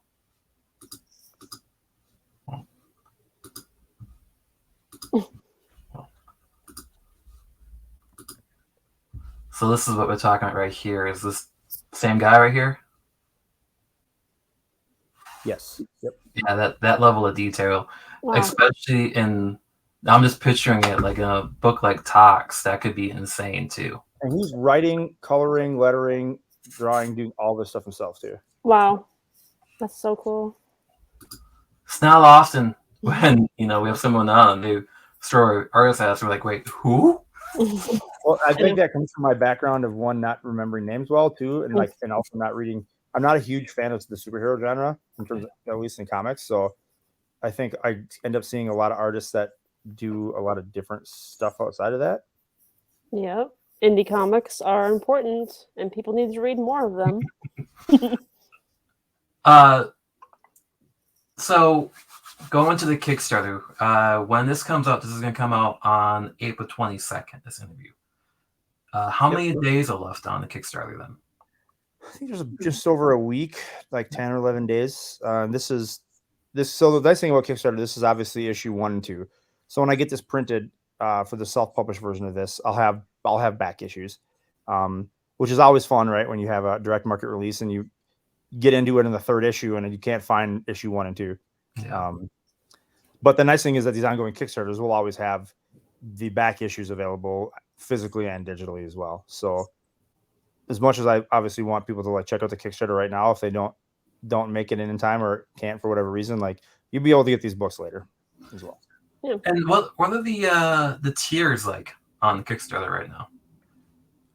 So this is what we're talking about right here. Is this same guy right here? Yes. Yep. Yeah, that level of detail, especially in. I'm just picturing it like a book like Toxx. That could be insane too. And he's writing, coloring, lettering, drawing, doing all this stuff himself too. Wow, that's so cool. It's not often when we have someone on and they throw artists at us. We're like, wait, who? Well, I think that comes from my background of one, not remembering names well too, and also not reading. I'm not a huge fan of the superhero genre in terms of, at least in comics. So I think I end up seeing a lot of artists that do a lot of different stuff outside of that. Yep. Indie comics are important and people need to read more of them. So going to the Kickstarter, when this comes out, this is going to come out on April 22nd, this interview. How many days are left on the Kickstarter then? I think there's just over a week, like 10 or 11 days. So the nice thing about Kickstarter, this is obviously issue 1 and 2. So when I get this printed for the self-published version of this, I'll have back issues, which is always fun, right? When you have a direct market release and you get into it in the 3rd issue and you can't find issue 1 and 2. Yeah. But the nice thing is that these ongoing Kickstarters will always have the back issues available physically and digitally as well. So as much as I obviously want people to check out the Kickstarter right now, if they don't make it in time or can't for whatever reason, you'll be able to get these books later as well. Yeah. And what are the tiers like on Kickstarter right now?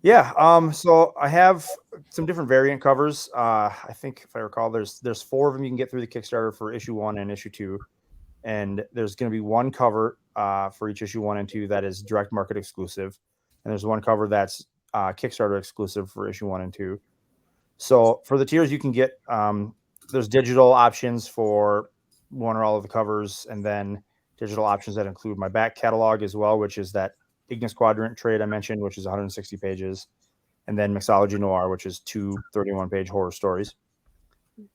Yeah. So I have some different variant covers. I think if I recall, there's 4 of them you can get through the Kickstarter for issue 1 and issue 2, and there's going to be one cover for each issue 1 and 2 that is direct market exclusive, and there's one cover that's Kickstarter exclusive for issue 1 and 2. So for the tiers, you can get there's digital options for one or all of the covers, and then digital options that include my back catalog as well, which is that Ignis Quadrant trade I mentioned, which is 160 pages, and then Mixology Noir, which is 2 31-page horror stories.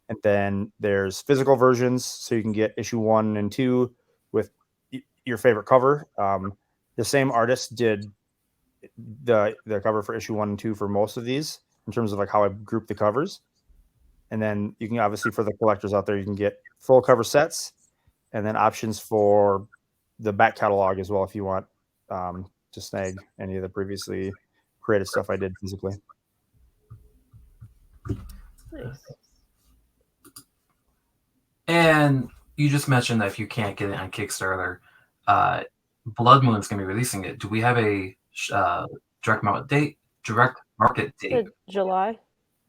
And then there's physical versions, so you can get issue 1 and 2 with your favorite cover. The same artist did the cover for issue 1 and 2 for most of these in terms of like how I group the covers. And then you can obviously, for the collectors out there, you can get full cover sets and then options for the back catalog as well if you want to snag any of the previously created stuff I did physically. Nice. And you just mentioned that if you can't get it on Kickstarter, Blood Moon's going to be releasing it. Do we have a direct market date? July.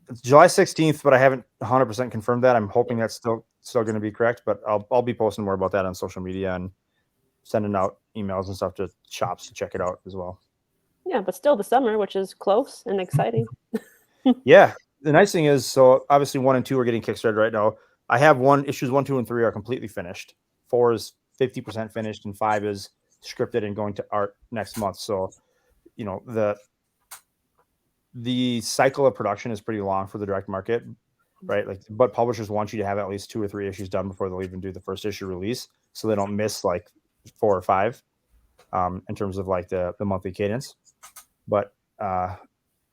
It's July 16th, but I haven't 100% confirmed that. I'm hoping that's still going to be correct, but I'll be posting more about that on social media and sending out emails and stuff to shops to check it out as well. Yeah, but still the summer, which is close and exciting. Yeah. The nice thing is, so obviously 1 and 2 are getting Kickstarted right now. I have issues 1, 2, and 3 are completely finished. 4 is 50% finished, and 5 is scripted and going to art next month. So, you know, the cycle of production is pretty long for the direct market, right? Like, but publishers want you to have at least 2 or 3 issues done before they'll even do the first issue release, so they don't miss like 4 or 5 in terms of like the monthly cadence. But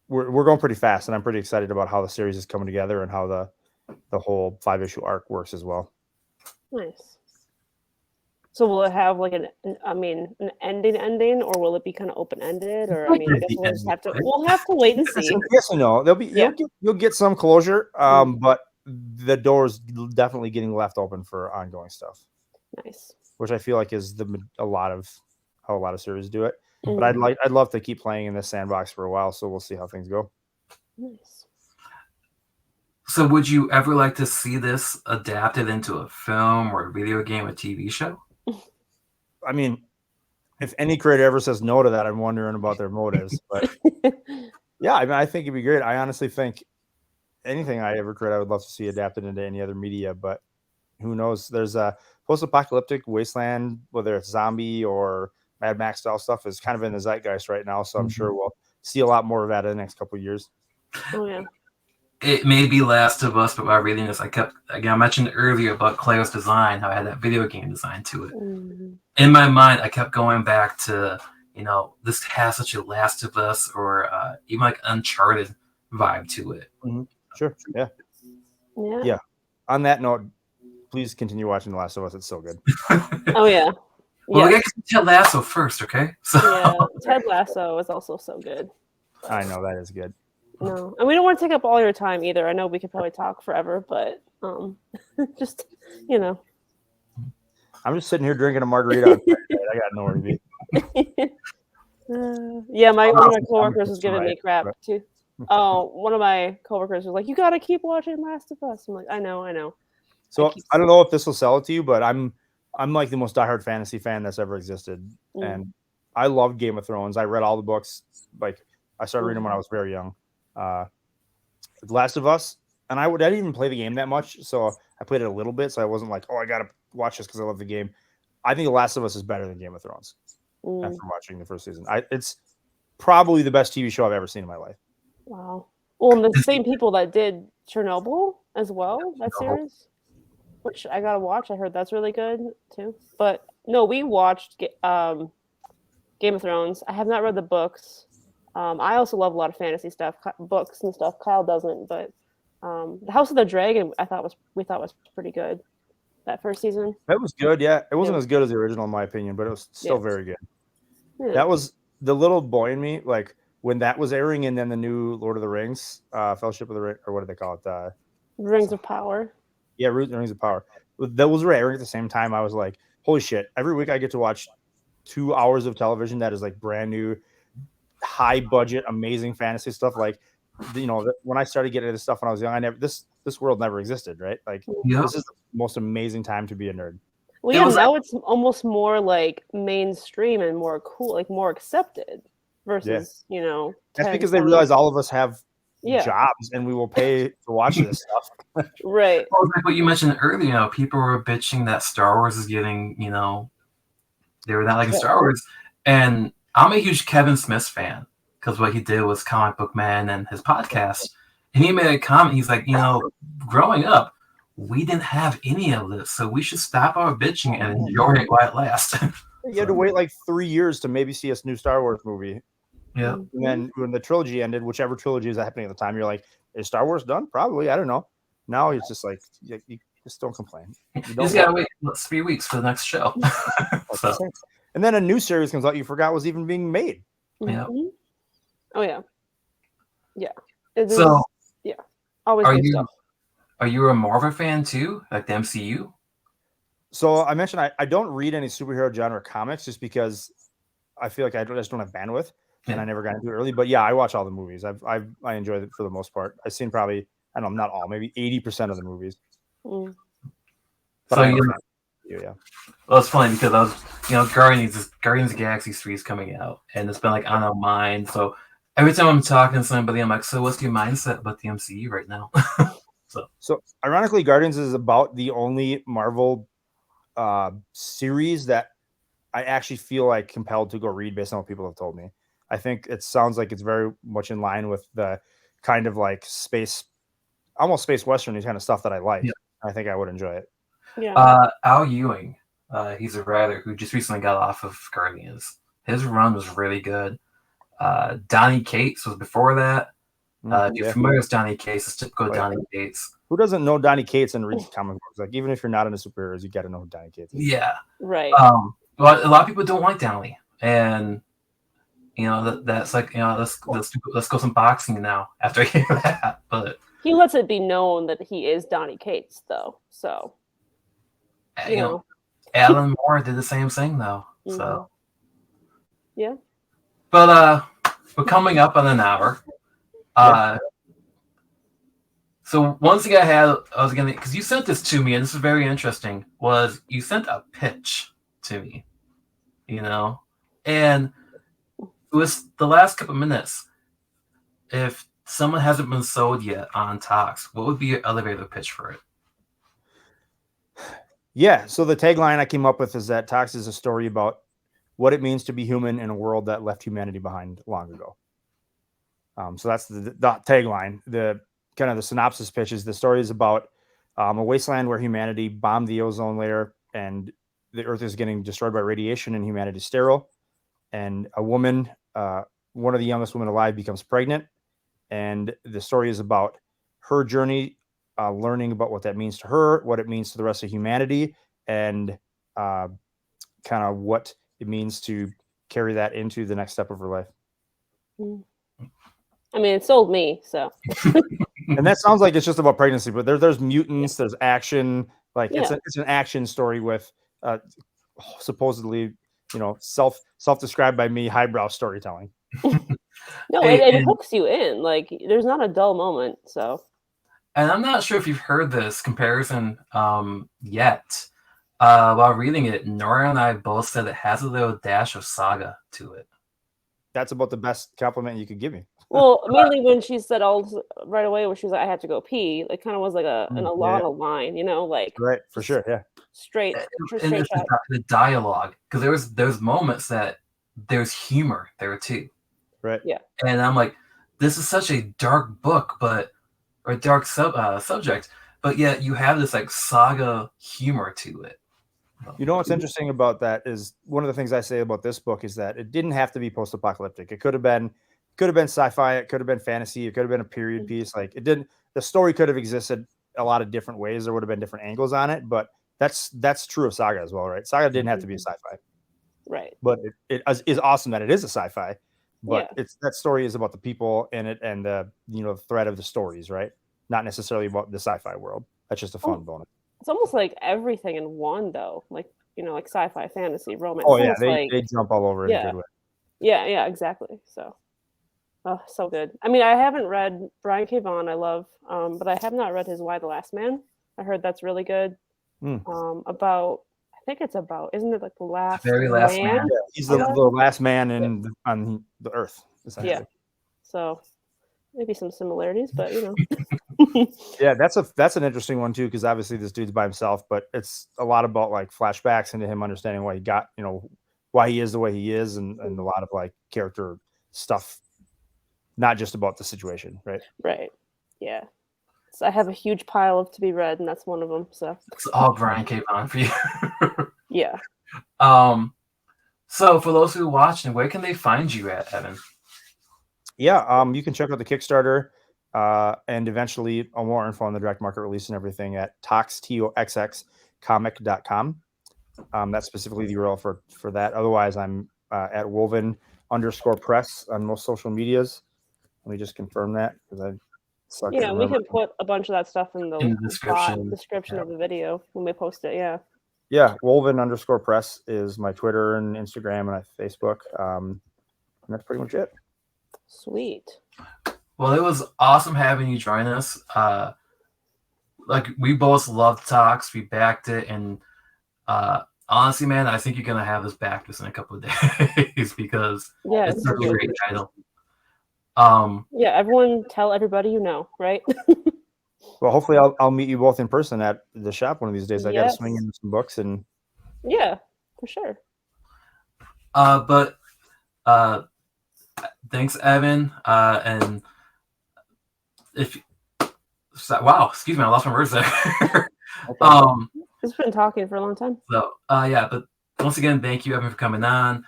we're going pretty fast, and I'm pretty excited about how the series is coming together and how the whole 5-issue arc works as well. Nice. So will it have like an ending, or will it be kind of open-ended? Or I mean, I guess we'll have to wait and see. Yes and no. There'll be you'll get some closure, but the door's definitely getting left open for ongoing stuff. Nice. Which I feel like is how a lot of series do it. But I'd love to keep playing in this sandbox for a while, so we'll see how things go. Nice. So would you ever like to see this adapted into a film or a video game, a TV show? I mean, if any creator ever says no to that, I'm wondering about their motives. But yeah, I mean, I think it'd be great. I honestly think anything I ever create, I would love to see adapted into any other media. But who knows? There's a post-apocalyptic wasteland, whether it's zombie or Mad Max style stuff, is kind of in the zeitgeist right now. So I'm sure we'll see a lot more of that in the next couple of years. Oh yeah. It may be Last of Us, but while reading this, I mentioned earlier about Claire's design, how I had that video game design to it. Mm-hmm. In my mind, I kept going back to, this has such a Last of Us or even like Uncharted vibe to it. Mm-hmm. Sure. Yeah. On that note, please continue watching The Last of Us. It's so good. Oh yeah. Well, we got to Ted Lasso first, okay? So. Yeah, Ted Lasso is also so good. I know that is good. No, and we don't want to take up all your time either. I know we could probably talk forever, but just I'm just sitting here drinking a margarita. I got nowhere to be. Yeah, one of my coworkers was giving me crap too. Oh, one of my coworkers was like, "You got to keep watching Last of Us." I'm like, "I know." So I don't know if this will sell it to you, but I'm like the most diehard fantasy fan that's ever existed, and I love Game of Thrones. I read all the books. Like I started reading them when I was very young. Last of Us, and I didn't even play the game that much, so I played it a little bit, so I wasn't like, I gotta watch this because I love the game. I think The Last of Us is better than Game of Thrones after watching the first season. It's probably the best TV show I've ever seen in my life. Wow. Well, and the same people that did Chernobyl as well, that series, which I gotta watch. I heard that's really good too. But no, we watched Game of Thrones. I have not read the books. I also love a lot of fantasy stuff, books and stuff. Kyle doesn't, but the House of the Dragon we thought was pretty good. That first season. That was good, yeah. It wasn't as good as the original in my opinion, but it was still very good. Yeah. That was the little boy in me, like when that was airing, and then the new Lord of the Rings, Fellowship of the Ring, or what do they call it? Rings of Power. Yeah, Rings of Power. Those were airing at the same time. I was like, holy shit! Every week I get to watch 2 hours of television that is like brand new, high budget, amazing fantasy stuff. Like, when I started getting into this stuff when I was young, this world never existed, right? Like, this is the most amazing time to be a nerd. Well, yeah, now it's almost more like mainstream and more cool, like more accepted versus, That's because they realize all of us have jobs and we will pay to watch this stuff. Right. Well, like what you mentioned earlier, people were bitching that Star Wars is getting, they were not liking Star Wars. And I'm a huge Kevin Smith fan because what he did was Comic Book Man and his podcast. And he made a comment. He's like, growing up, we didn't have any of this, so we should stop our bitching and enjoy it while it lasts. You had to wait like 3 years to maybe see a new Star Wars movie. Yeah. And then when the trilogy ended, whichever trilogy is happening at the time, you're like, is Star Wars done? Probably. I don't know. Now it's just like, you just don't complain. You just gotta wait 3 weeks for the next show. And then a new series comes out you forgot was even being made. Yeah. Oh yeah. Yeah. So always new stuff. Are you a Marvel fan too, like the MCU? So I mentioned I don't read any superhero genre comics just because I feel like I just don't have bandwidth, and I never got into it early. But yeah, I watch all the movies. I enjoy it for the most part. I've seen probably, I don't know, not all, maybe 80% of the movies. Mm. But so yeah. Well, it's funny because I was, Guardians of the Galaxy 3 is coming out, and it's been like on our mind. So every time I'm talking to somebody, I'm like, so what's your mindset about the MCU right now? So ironically, Guardians is about the only Marvel series that I actually feel like compelled to go read based on what people have told me. I think it sounds like it's very much in line with the kind of like almost space western kind of stuff that I like. Yeah. I think I would enjoy it. Yeah. Al Ewing, he's a writer who just recently got off of Guardians. His run was really good. Donny Cates was before that. If you're familiar with Donny Cates, it's typical Donny Cates. Who doesn't know Donny Cates and reads comic books? Like, even if you're not into superheroes, you got to know who Donny Cates is. Yeah. Right. Well, a lot of people don't like Donny. And, that's like, let's go some boxing now after I hear that. But he lets it be known that he is Donny Cates, though. So, Alan Moore did the same thing, though. Mm-hmm. So, yeah. But we're coming up on an hour. So one thing I was gonna, because you sent this to me, and this is very interesting, was you sent a pitch to me, and it was the last couple of minutes. If someone hasn't been sold yet on Toxx, what would be your elevator pitch for it? Yeah, so the tagline I came up with is that Toxx is a story about what it means to be human in a world that left humanity behind long ago. So that's the tagline. The kind of the synopsis pitch is the story is about a wasteland where humanity bombed the ozone layer and the earth is getting destroyed by radiation and humanity's sterile. And a woman, one of the youngest women alive, becomes pregnant. And the story is about her journey, learning about what that means to her, what it means to the rest of humanity, and kind of what it means to carry that into the next step of her life. I mean, it sold me, so. And that sounds like it's just about pregnancy, but there's mutants, there's action. Like it's an action story with supposedly, self-described by me, highbrow storytelling. No, it hooks you in. Like there's not a dull moment. So. And I'm not sure if you've heard this comparison yet. While reading it, Nora and I both said it has a little dash of saga to it. That's about the best compliment you could give me. Well, mainly when she said all right away, when she was like, "I had to go pee," it kind of was like an Alana line, like right for sure, yeah, straight the dialogue, because there's moments that there's humor there too, right? Yeah, and I'm like, this is such a dark book, or dark subject, but yet you have this like saga humor to it. What's interesting about that is one of the things I say about this book is that it didn't have to be post-apocalyptic. It could have been sci-fi, it could have been fantasy, it could have been a period piece. Like it didn't. The story could have existed a lot of different ways. There would have been different angles on it, but that's true of Saga as well, right? Saga didn't have to be a sci-fi, right? But it is awesome that it is a sci-fi. But that story is about the people in it and the thread of the stories, right? Not necessarily about the sci-fi world. That's just a fun bonus. It's almost like everything in one, though. Like like sci-fi, fantasy, romance. Oh yeah, they jump all over it in a good way. Yeah, exactly. So Oh, so good. I mean, I haven't read Brian K. Vaughan, I love, but I have not read his Y the Last Man. I heard that's really good. About, I think it's about, isn't it like the last very last man? Yeah, he's the last man on the earth, essentially. Yeah. So maybe some similarities, but you know. Yeah, that's an interesting one too, because obviously this dude's by himself, but it's a lot about like flashbacks into him understanding why he got, why he is the way he is, and a lot of like character stuff, not just about the situation, right? Right. Yeah. So I have a huge pile of to be read, and that's one of them. So it's all Brian K. Vaughan for you. Yeah. So for those who are watching, where can they find you at, Evan? Yeah, you can check out the Kickstarter, and eventually more info on the direct market release and everything at Toxx, TOXX, that's specifically the URL for that. Otherwise, I'm at Woven_press on most social medias. Let me just confirm that, because I suck. Yeah, we can put a bunch of that stuff in the description of the video when we post it. Yeah. Yeah, Woven_press is my Twitter and Instagram and my Facebook. And that's pretty much it. Sweet. Well, it was awesome having you join us. Like, we both loved Toxx. We backed it, and honestly, man, I think you're gonna have this backed us in a couple of days because it's such a great title. Yeah, everyone tell everybody you know, right? Well, hopefully I'll meet you both in person at the shop one of these days. I got to swing into some books and. Yeah, for sure. But thanks, Evan. And wow, excuse me, I lost my words there. Just been talking for a long time. So yeah, but once again, thank you, Evan, for coming on.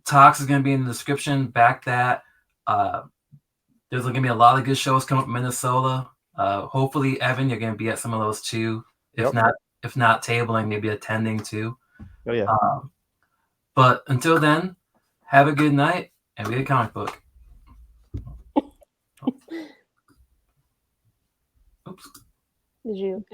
Toxx is going to be in the description. Back that. There's going to be a lot of good shows coming up in Minnesota. Hopefully, Evan, you're going to be at some of those too. If not tabling, maybe attending too. Oh yeah. But until then, have a good night and read a comic book. Oops. Did you?